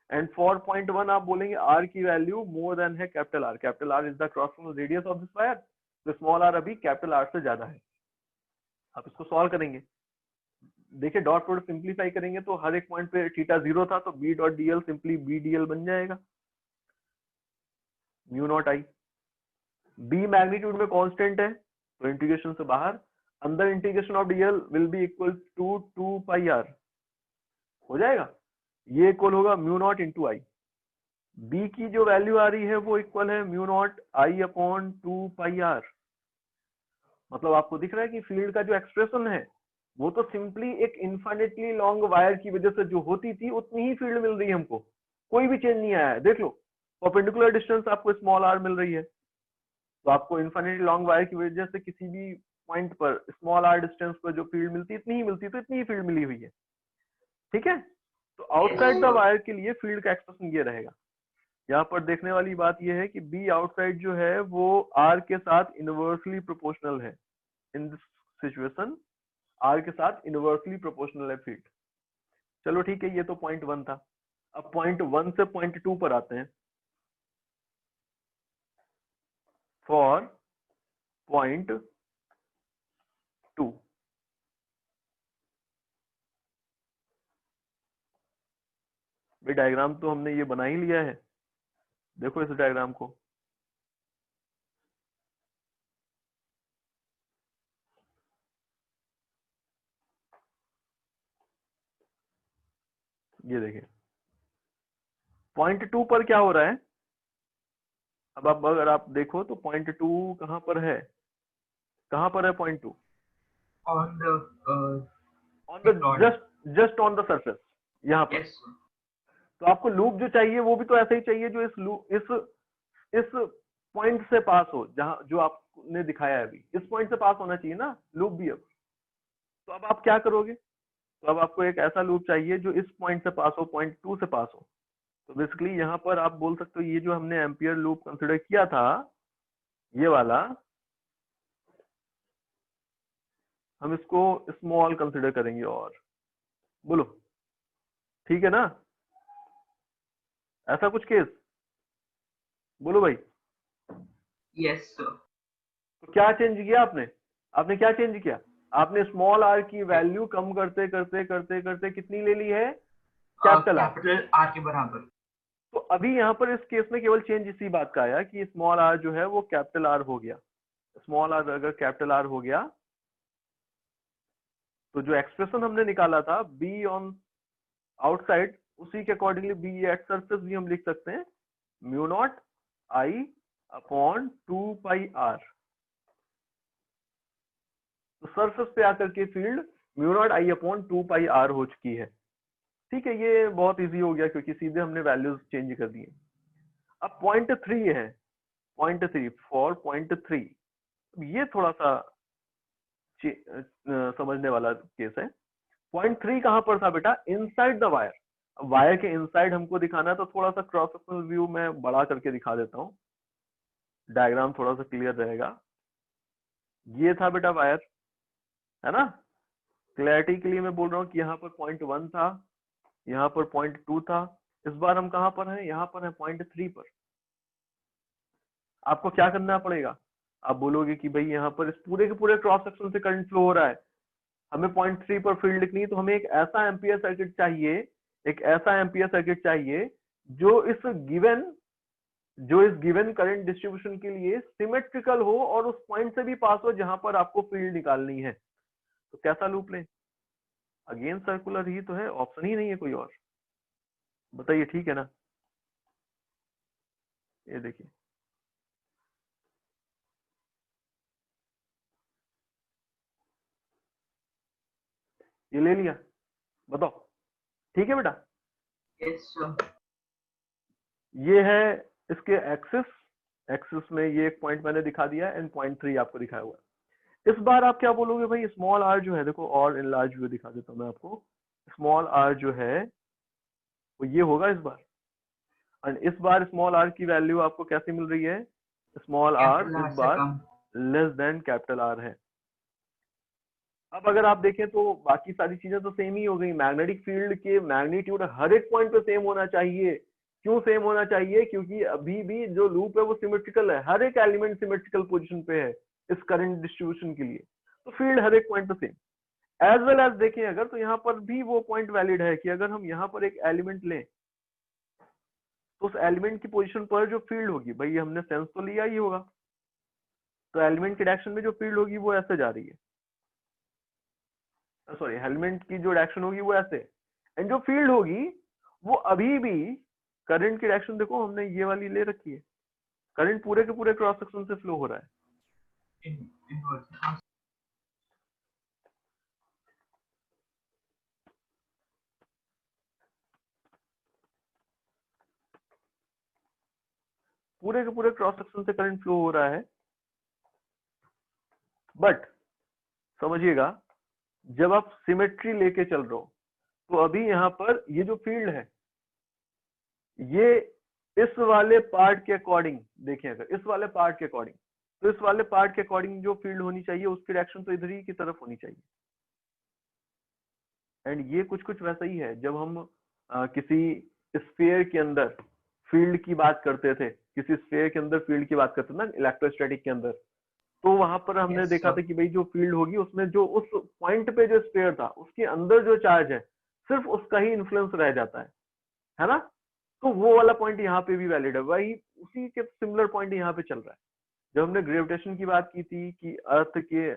एंड फॉर पॉइंट 1 आप बोलेंगे आर की वैल्यू मोर देन है capital R is the cross sectional radius of this wire, तो स्मॉल आर अभी कैपिटल आर से ज्यादा है। आप इसको सॉल्व करेंगे, देखिए डॉट प्रोडक्ट सिंप्लीफाई करेंगे तो हर एक पॉइंट पे थीटा 0 था, तो B dot DL simply B DL बन जाएगा mu naught I. B magnitude में कांस्टेंट है तो इंटीग्रेशन से बाहर, अंदर integration of DL will be equal to 2 pi R, हो जाएगा। ये इक्वल होगा mu naught into I. B की जो वैल्यू आ रही है वो इक्वल है mu naught I upon 2 pi R. मतलब आपको दिख रहा है कि फील्ड का जो एक्सप्रेशन है वो तो सिंपली एक इनफाइनेटली लॉन्ग वायर की वजह से जो होती थी उतनी ही फील्ड मिल रही है हमको, कोई भी चेंज नहीं आया है। देख लो परपेंडिकुलर डिस्टेंस आपको स्मॉल आर मिल रही है, तो आपको इनफाइनेटली लॉन्ग वायर की वजह से किसी भी पॉइंट पर स्मॉल आर डिस्टेंस पर जो फील्ड मिलती है इतनी ही मिलती है, तो इतनी ही फील्ड मिली हुई है, ठीक है। तो आउटसाइड द वायर के लिए फील्ड का एक्सप्रेशन ये रहेगा। यहाँ पर देखने वाली बात यह है कि बी आउटसाइड जो है वो आर के साथ इनवर्सली प्रोपोर्शनल है। इन दिस सिचुएशन आर के साथ इनवर्सली प्रोपोर्शनल है फील्ड। चलो ठीक है, ये तो पॉइंट 1 था। अब पॉइंट 1 से पॉइंट 2 पर आते हैं। फॉर पॉइंट 2 ये डायग्राम तो हमने ये बना ही लिया है, देखो इस डायग्राम को। ये देखिए पॉइंट 2 पर क्या हो रहा है। अब आप अगर आप देखो तो पॉइंट 2 कहां पर है, कहां पर है point 2? On the just on the surface, यहाँ पर। यस तो आपको लूप जो चाहिए वो भी तो ऐसा ही चाहिए जो इस पॉइंट से पास हो, जहां जो आपने दिखाया है अभी, इस पॉइंट से पास होना चाहिए ना लूप भी। अब तो अब आप क्या करोगे, तो अब आपको एक ऐसा लूप चाहिए जो इस पॉइंट से पास हो, पॉइंट 2 से पास हो। तो बेसिकली यहाँ पर आप बोल सकते हो ये जो हमने एम्पियर लूप कंसिडर किया था ये वाला, हम इसको स्मॉल कंसिडर करेंगे। और बोलो ठीक है ना, ऐसा कुछ केस, बोलो भाई। Yes sir. तो क्या चेंज किया आपने, आपने क्या चेंज किया, आपने स्मॉल आर की वैल्यू कम करते करते करते करते कितनी ले ली है, कैपिटल आर के बराबर। तो अभी यहाँ पर इस केस में केवल चेंज इसी बात का आया कि स्मॉल आर जो है वो कैपिटल आर हो गया। स्मॉल आर अगर कैपिटल आर हो गया तो जो एक्सप्रेशन हमने निकाला था बी ऑन आउटसाइड उसी के अकॉर्डिंगली बी एट सरफेस भी हम लिख सकते हैं mu naught I upon 2πr। तो सरफेस पे आकर के field mu naught I upon 2πr हो चुकी है। ठीक है, ये बहुत इजी हो गया क्योंकि सीधे हमने वैल्यूज चेंज कर दिए। अब पॉइंट 3 है, पॉइंट 3 फॉर पॉइंट 3, ये थोड़ा सा समझने वाला केस है। पॉइंट 3 कहां पर था बेटा? Inside the wire. वायर के इनसाइड हमको दिखाना है तो थोड़ा सा क्रॉस सेक्शनल व्यू में बड़ा करके दिखा देता हूं, डायग्राम थोड़ा सा क्लियर रहेगा। ये था बेटा वायर, है ना? क्लैरिटी के लिए मैं बोल रहा हूँ कि यहाँ पर पॉइंट 1 था, यहाँ पर पॉइंट 2 था। इस बार हम कहां पर हैं? यहाँ पर है पॉइंट 3 पर। आपको क्या करना पड़ेगा? आप बोलोगे कि भाई यहाँ पर इस पूरे के पूरे क्रॉस सेक्शन से करंट फ्लो हो रहा है, हमें पॉइंट 3 पर फील्ड लिखनी है, तो हमें एक ऐसा एम्पियर सर्किट चाहिए, एक ऐसा एम्पियर सर्किट चाहिए जो इस गिवन करंट डिस्ट्रीब्यूशन के लिए सिमेट्रिकल हो और उस पॉइंट से भी पास हो जहां पर आपको फील्ड निकालनी है। तो कैसा लूप लें? अगेन सर्कुलर ही तो है, ऑप्शन ही नहीं है कोई और। बताइए, ठीक है ना? ये देखिए, ये ले लिया, बताओ ठीक है बेटा? Yes, sir. ये है इसके एक्सिस में ये एक पॉइंट मैंने दिखा दिया एंड पॉइंट 3 आपको दिखाया हुआ है। इस बार आप क्या बोलोगे भाई? स्मॉल आर जो है, देखो और इनलार्ज व्यू दिखा देता हूं मैं आपको। स्मॉल आर जो है वो ये होगा इस बार, एंड इस बार स्मॉल आर की वैल्यू आपको कैसी मिल रही है? स्मॉल आर Capital R इस से बार कम। लेस देन कैपिटल आर है। अब अगर आप देखें तो बाकी सारी चीजें तो सेम ही हो गई। मैग्नेटिक फील्ड के मैग्नीट्यूड हर एक पॉइंट पे सेम होना चाहिए। क्यों सेम होना चाहिए? क्योंकि अभी भी जो लूप है वो सिमेट्रिकल है, हर एक एलिमेंट सिमेट्रिकल पोजीशन पे है इस करंट डिस्ट्रीब्यूशन के लिए, तो फील्ड हर एक पॉइंट पे सेम। एज वेल एज देखें अगर, तो यहाँ पर भी वो पॉइंट वैलिड है कि अगर हम यहाँ पर एक एलिमेंट लें तो उस एलिमेंट की पोजीशन पर जो फील्ड होगी, भाई हमने सेंस तो लिया ही होगा, तो एलिमेंट के डायरेक्शन में जो फील्ड होगी वो ऐसे जा रही है, सॉरी एलिमेंट की जो डायरेक्शन होगी वो ऐसे, एंड जो फील्ड होगी वो अभी भी करंट की डायरेक्शन, देखो हमने ये वाली ले रखी है, करंट पूरे के पूरे क्रॉस सेक्शन से फ्लो हो रहा है। Inwards. पूरे के पूरे क्रॉस सेक्शन से करंट फ्लो हो रहा है, बट समझिएगा जब आप सिमेट्री लेके चल रहे हो तो अभी यहाँ पर ये जो फील्ड है ये इस वाले पार्ट के अकॉर्डिंग देखें, अगर इस वाले पार्ट के अकॉर्डिंग, तो इस वाले पार्ट के अकॉर्डिंग जो फील्ड होनी चाहिए उसकी डायरेक्शन तो इधर ही की तरफ होनी चाहिए। एंड ये कुछ कुछ वैसा ही है जब हम किसी स्फीयर के अंदर फील्ड की बात करते थे, किसी स्फीयर के अंदर फील्ड की बात करते थे ना इलेक्ट्रोस्टैटिक के अंदर, तो वहां पर हमने Yes, देखा sir. था कि भाई जो फील्ड होगी उसमें जो उस पॉइंट पे जो स्फीयर था उसके अंदर जो चार्ज है सिर्फ उसका ही इन्फ्लुएंस रह जाता है ना? तो वो वाला पॉइंट यहाँ पे भी वैलिड है, वही उसी के सिमिलर पॉइंट यहाँ पे चल रहा है। जब हमने ग्रेविटेशन की बात की थी कि अर्थ के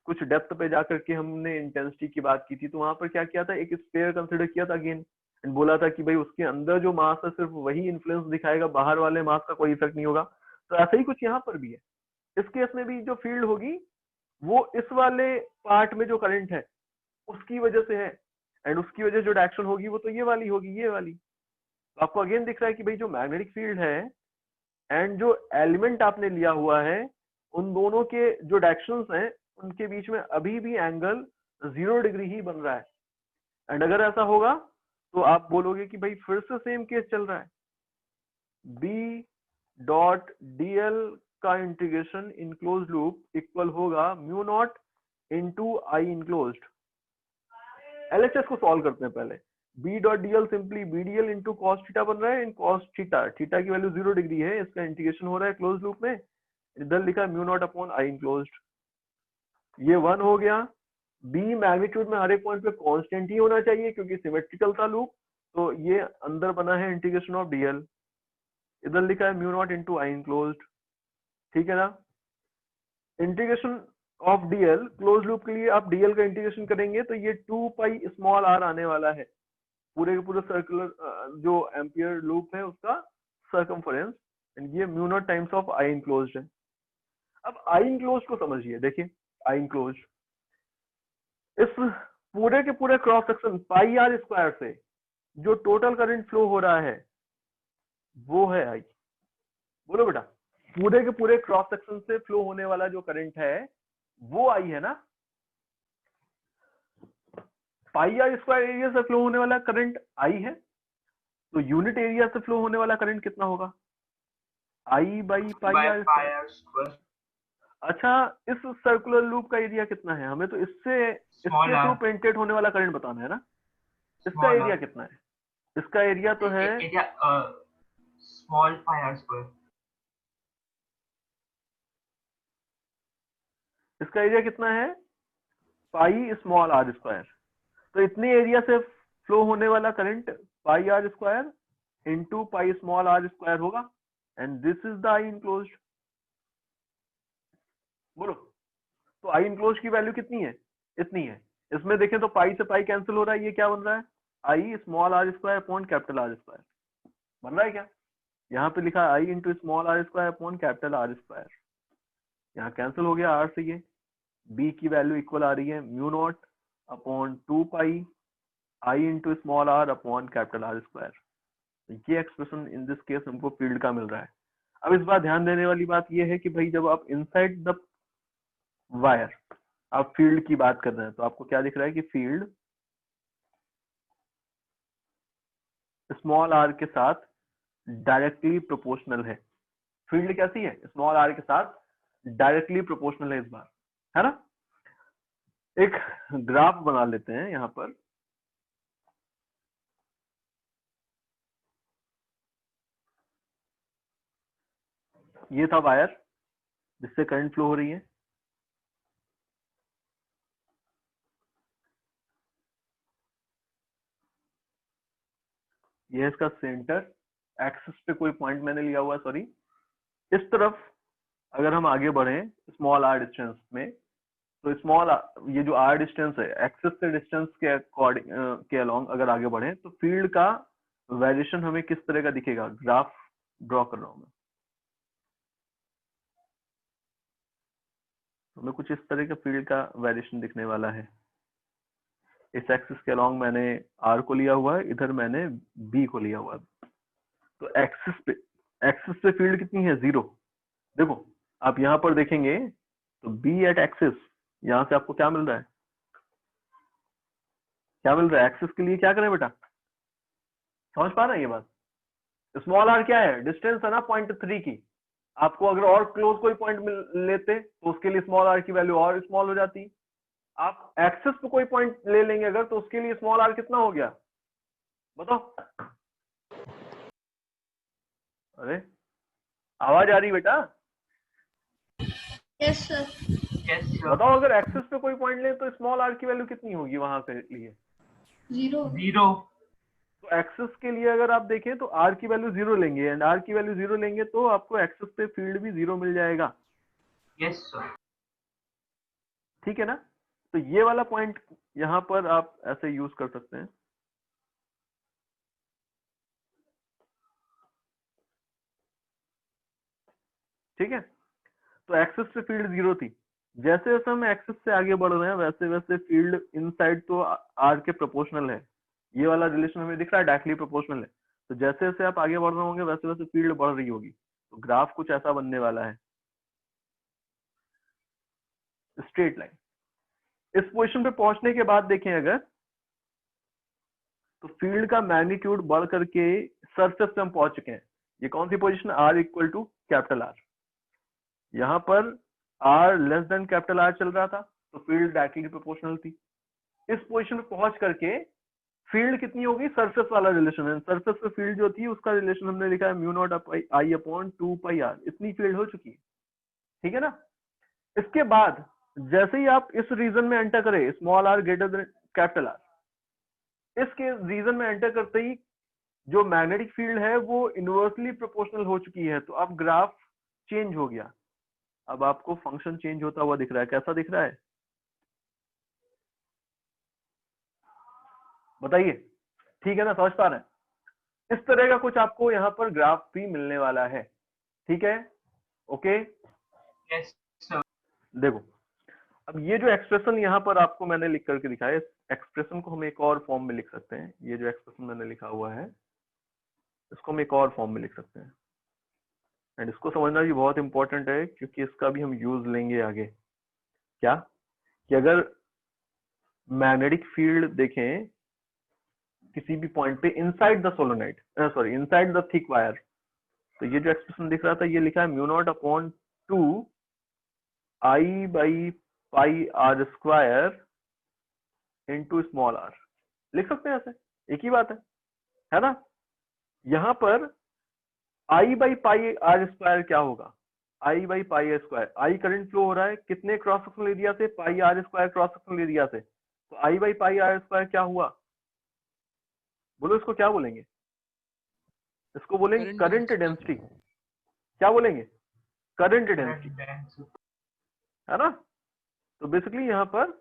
कुछ डेप्थ पे जाकर के हमने इंटेंसिटी की बात की थी, तो वहां पर क्या किया था, एक स्फीयर कंसिडर किया था अगेन, एंड बोला था कि भाई उसके अंदर जो मास है सिर्फ वही इन्फ्लुएंस दिखाएगा, बाहर वाले मास का कोई इफेक्ट नहीं होगा। तो ऐसा ही कुछ यहाँ पर भी है, इस केस में भी जो फील्ड होगी वो इस वाले पार्ट में जो करंट है उसकी वजह से है, एंड उसकी वजह जो डायरेक्शन होगी वो तो ये वाली होगी, ये वाली। तो आपको अगेन दिख रहा है कि भाई जो मैग्नेटिक फील्ड है एंड जो एलिमेंट आपने लिया हुआ है उन दोनों के जो डायरेक्शंस हैं उनके बीच में अभी भी एंगल 0 डिग्री ही बन रहा है। एंड अगर ऐसा होगा तो आप बोलोगे कि भाई फिर से सेम केस चल रहा है, बी डॉट dl का integration in close loop equal होगा mu naught into I enclosed. LHS को सॉल्व करते हैं पहले। B dot D L simply B D L into cos theta बन रहा है, इन कॉस थीटा, थीटा की वैल्यू 0 डिग्री है, इसका इंटीग्रेशन हो रहा है क्लोज लूप में, इधर लिखा है mu naught upon I enclosed. ये 1 हो गया। बी मैग्नीट्यूड में हर एक पॉइंट पे कांस्टेंट ही होना चाहिए क्योंकि सिमेट्रिकल था लूप, तो ये अंदर बना है इंटीग्रेशन ऑफ डीएल, इधर लिखा है mu naught into I enclosed. ठीक है ना? Integration of DL close loop के लिए आप डीएल का इंटीग्रेशन करेंगे तो ये 2 पाई स्मॉल आर आने वाला है, पूरे के पूरे सर्कुलर जो एम्पियर लूप है उसका सर्कमफरेंस, एंड ये mu naught times of I enclosed है। अब आई इनक्लोज्ड को समझिए, देखिए आई इनक्लोज्ड इस पूरे के पूरे cross section pi are square से जो टोटल करंट फ्लो हो रहा है वो है आई। बोलो बेटा, पूरे के पूरे क्रॉस सेक्शन से फ्लो होने वाला जो करंट है वो आई है ना। पाई आर स्क्वायर एरिया से फ्लो होने वाला करंट आई है, तो यूनिट एरिया से फ्लो होने वाला करंट कितना होगा? I by pi are square. R square. अच्छा, इस सर्कुलर लूप का एरिया कितना है? हमें तो इससे थ्रू पेंटेड होने वाला करंट बताना है ना। इसका एरिया कितना है? इसका एरिया तो है स्मॉल पाई आर स्क्वायर। इसका एरिया कितना है? Pi small r square. तो इतनी एरिया से फ्लो होने वाला current pi are square into pi small r square होगा, and this is the I enclosed. बोलो, तो आई इनक्लोज्ड की वैल्यू कितनी है? इतनी है। इसमें देखें तो पाई से पाई कैंसिल हो रहा है, ये क्या बन रहा है? I small r square upon capital are square बन रहा है क्या? यहाँ पे लिखा है I into small r square upon capital are square, यहाँ कैंसिल हो गया आर से, ये बी की वैल्यू इक्वल आ रही है mu naught upon 2 pi I into small R upon capital are square. ये एक्सप्रेशन इन दिस केस हमको फील्ड का मिल रहा है। अब इस बार ध्यान देने वाली बात ये है कि भाई जब आप इनसाइड द वायर आप फील्ड की बात कर रहे हैं तो आपको क्या दिख रहा है कि फील्ड स्मॉल आर के साथ डायरेक्टली प्रोपोर्शनल है। फील्ड कैसी है? स्मॉल आर के साथ डायरेक्टली प्रोपोर्शनल है इस बार, है ना। एक ग्राफ बना लेते हैं यहां पर। ये था वायर जिससे करंट फ्लो हो रही है, ये इसका सेंटर, एक्सिस पे कोई पॉइंट मैंने लिया हुआ है, सॉरी। इस तरफ अगर हम आगे बढ़े स्मॉल आर डिस्टेंस में, तो स्मॉल ये जो आर डिस्टेंस है एक्सिस से डिस्टेंस के अकॉर्डिंग के अलोंग अगर आगे बढ़े तो फील्ड का वेरिएशन हमें किस तरह का दिखेगा? ग्राफ ड्रॉ कर रहा हूं मैं, हमें कुछ इस तरह का फील्ड का वेरिएशन दिखने वाला है। इस एक्सिस के अलोंग मैंने आर को लिया हुआ है, इधर मैंने बी को लिया हुआ है। तो एक्सिस पे फील्ड कितनी है? 0। देखो आप यहाँ पर देखेंगे तो बी एट एक्सिस, यहाँ से आपको क्या मिल रहा है? क्या मिल रहा है? एक्सिस के लिए क्या करें बेटा? समझ पा रहे हैं ये बात? स्मॉल आर क्या है? डिस्टेंस है ना पॉइंट 3 की। आपको अगर और क्लोज कोई पॉइंट लेते तो उसके लिए स्मॉल आर की वैल्यू और स्मॉल हो जाती। आप एक्सिस पे कोई पॉइंट ले लेंगे अगर तो उसके लिए स्मॉल आर कितना हो गया बताओ? अरे आवाज आ रही बेटा? Yes sir. बताओ, अगर एक्सिस पे कोई पॉइंट ले तो स्मॉल आर की वैल्यू कितनी होगी वहां के लिए? 0। तो एक्सिस के लिए अगर आप देखें तो आर की वैल्यू 0 लेंगे, एंड आर की वैल्यू 0 लेंगे तो आपको एक्सिस पे फील्ड भी 0 मिल जाएगा। Yes sir. ठीक है ना। तो ये वाला पॉइंट यहाँ पर आप ऐसे यूज कर सकते हैं। ठीक है, तो एक्सिस पे फील्ड 0 थी। जैसे जैसे हम एक्सिस से आगे बढ़ रहे हैं वैसे वैसे फील्ड इनसाइड तो आर के प्रोपोर्शनल है। ये वाला रिलेशन हमें दिख रहा है डायरेक्टली प्रोपोर्शनल है। तो जैसे जैसे आप आगे बढ़ रहे होंगे वैसे वैसे फील्ड बढ़ रही होगी। तो ग्राफ कुछ ऐसा बनने वाला है, स्ट्रेट लाइन। इस पोजीशन पे पहुंचने के बाद देखें अगर तो फील्ड का मैग्नीट्यूड बढ़ करके सरफेस पे हम पहुंच चुके हैं। ये कौन सी position? R equal to capital r. यहाँ पर r less than capital r चल रहा था तो फील्ड डायरेक्टली प्रोपोर्शनल थी। इस पोजीशन पे पहुंच करके फील्ड कितनी होगी? सरफेस वाला रिलेशन है। सरफेस पे फील्ड जो थी उसका रिलेशन हमने लिखा है mu naught I upon 2 pi R. इतनी फील्ड हो चुकी है। ठीक है ना। इसके बाद जैसे ही आप इस रीजन में एंटर करें small R greater than capital R, इसके रीजन में एंटर करते ही जो मैग्नेटिक फील्ड है वो इनवर्सली प्रोपोर्शनल हो चुकी है। तो अब ग्राफ चेंज हो गया। अब आपको फंक्शन चेंज होता हुआ दिख रहा है। कैसा दिख रहा है बताइए? ठीक है ना, समझ पा रहे हैं? इस तरह का कुछ आपको यहाँ पर ग्राफ भी मिलने वाला है, ठीक है, ओके। Yes, sir. देखो अब ये जो एक्सप्रेशन यहाँ पर आपको मैंने लिख करके दिखाया, इस एक्सप्रेशन को हम एक और फॉर्म में लिख सकते हैं। ये जो एक्सप्रेशन मैंने लिखा हुआ है इसको हम एक और फॉर्म में लिख सकते हैं, एंड इसको समझना भी बहुत इंपॉर्टेंट है क्योंकि इसका भी हम यूज लेंगे आगे। क्या कि अगर मैग्नेटिक फील्ड देखें किसी भी पॉइंट पे inside the solenoid, sorry inside the thick wire, तो ये जो एक्सप्रेशन दिख रहा था ये लिखा है mu naught upon 2 I by pi are square into small R, लिख सकते हैं ऐसे, एक ही बात है ना। यहाँ पर I by pi are square क्या होगा, I by pi are square, I current flow हो रहा है कितने क्रॉस सेक्शनल एरिया से, pi are square cross sectional area से, तो I by pi are square क्या हुआ, बोलो इसको क्या बोलेंगे, इसको बोलेंगे करंट डेंसिटी, क्या बोलेंगे, करंट डेंसिटी, है ना। तो बेसिकली यहाँ पर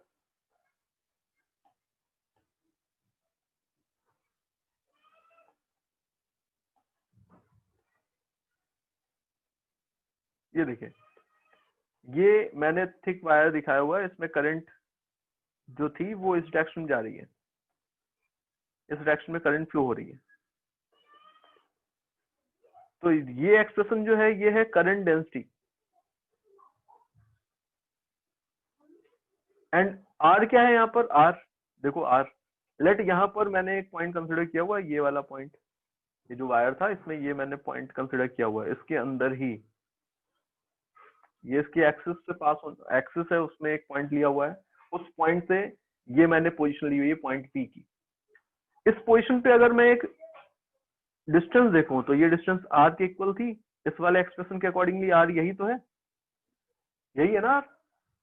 ये देखिए, ये मैंने थिक वायर दिखाया हुआ है, इसमें करंट जो थी वो इस डायरेक्शन में जा रही है, इस डायरेक्शन में करंट फ्लो हो रही है। तो ये एक्सप्रेशन जो है ये है करंट डेंसिटी, एंड आर क्या है यहाँ पर, आर देखो आर, लेट यहाँ पर मैंने एक पॉइंट कंसिडर किया हुआ है, ये वाला पॉइंट, ये जो वायर था इसमें ये मैंने पॉइंट कंसिडर किया हुआ है, इसके अंदर ही ये इसके एक्सिस से पास, एक्सिस है उसमें एक पॉइंट लिया हुआ है, उस पॉइंट से ये मैंने पोजीशन ली हुई है पॉइंट पी की। इस पोजीशन पे अगर मैं एक डिस्टेंस देखूं तो ये डिस्टेंस आर के इक्वल थी, इस वाले एक्सप्रेशन के अकॉर्डिंगली आर यही तो है, यही है ना।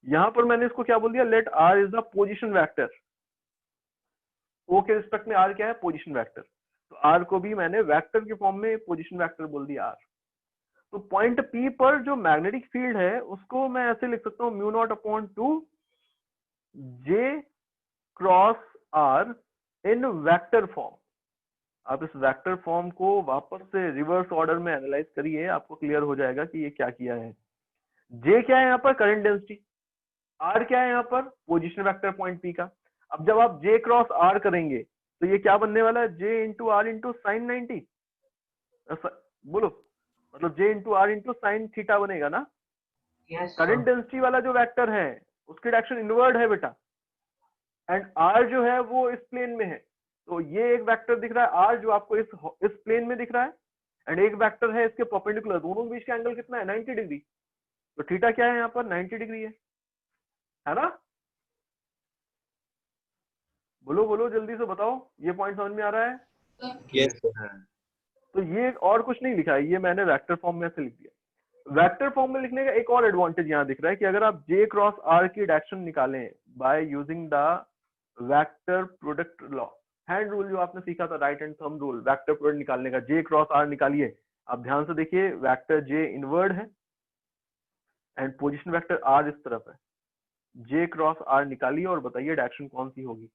यहाँ पर मैंने इसको क्या बोल दिया, let r is the position vector, O के रिस्पेक्ट में आर क्या है, पोजिशन वैक्टर, तो आर को भी मैंने वैक्टर के फॉर्म में पोजिशन वैक्टर बोल दिया आर। तो पॉइंट पी पर जो मैग्नेटिक फील्ड है उसको मैं ऐसे लिख सकता हूँ mu naught upon 2 J cross R in vector form. आप इस वेक्टर फॉर्म को वापस से रिवर्स ऑर्डर में एनालाइज करिए, आपको क्लियर हो जाएगा कि ये क्या किया है। जे क्या है यहाँ पर, करंट डेंसिटी, आर क्या है यहाँ पर, पोजीशन वेक्टर पॉइंट पी का। अब जब आप जे क्रॉस आर करेंगे तो ये क्या बनने वाला है, J into r into sine 90, बोलो, मतलब J into r into sine theta बनेगा ना। Yes, current sir. डेंसिटी वाला जो वेक्टर है उसकी डायरेक्शन इनवर्ड है बेटा, एंड आर जो है वो इस प्लेन में है, तो ये एक वेक्टर दिख रहा है आर जो आपको इस प्लेन में दिख रहा है, एंड एक वेक्टर है इसके परपेंडिकुलर, दोनों के बीच का एंगल कितना है, 90 डिग्री, तो थीटा क्या है यहाँ पर, 90 डिग्री है ना। बोलो बोलो जल्दी से बताओ, ये पॉइंट समझ में आ रहा है। यस तो ये और कुछ नहीं लिखा है, ये मैंने वेक्टर फॉर्म में से लिख दिया। वेक्टर फॉर्म में लिखने का एक और एडवांटेज यहाँ दिख रहा है कि अगर आप जे क्रॉस आर की डायरेक्शन निकालें by using the vector product law, hand rule जो आपने सीखा था, right hand thumb rule, vector product निकालने का, जे क्रॉस आर निकालिए, आप ध्यान से देखिए वेक्टर जे इनवर्ड है एंड पोजीशन वेक्टर आर इस तरफ है, जे क्रॉस आर निकालिए और बताइए डायरेक्शन कौन सी होगी,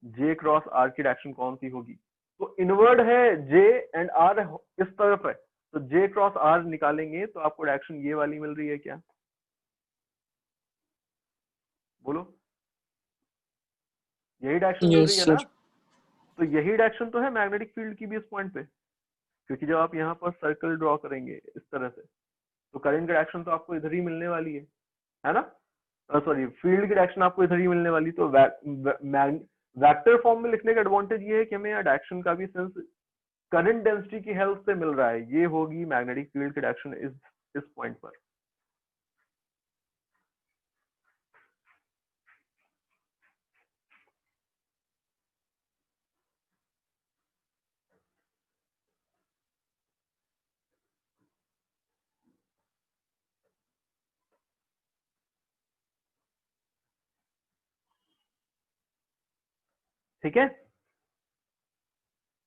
जे क्रॉस आर की डायरेक्शन कौन सी होगी। तो इनवर्ड है जे एंड आर इस तरफ है, तो जे क्रॉस आर निकालेंगे तो आपको डायरेक्शन ये वाली मिल रही है क्या, बोलो, यही डायरेक्शन मिल रही है ना। तो यही डायरेक्शन तो है मैग्नेटिक फील्ड की भी इस पॉइंट पे, क्योंकि जब आप यहाँ पर सर्कल ड्रॉ करेंगे इस तरह से तो करंट की डायरेक्शन तो आपको इधर ही मिलने वाली है ना, सॉरी फील्ड की डायरेक्शन आपको इधर ही मिलने वाली। तो वेक्टर फॉर्म में लिखने का एडवांटेज ये है कि हमें यहाँ डायरेक्शन का भी सेंस करंट डेंसिटी की हेल्प से मिल रहा है, ये होगी मैग्नेटिक फील्ड की डायरेक्शन इस पॉइंट पर। ठीक है,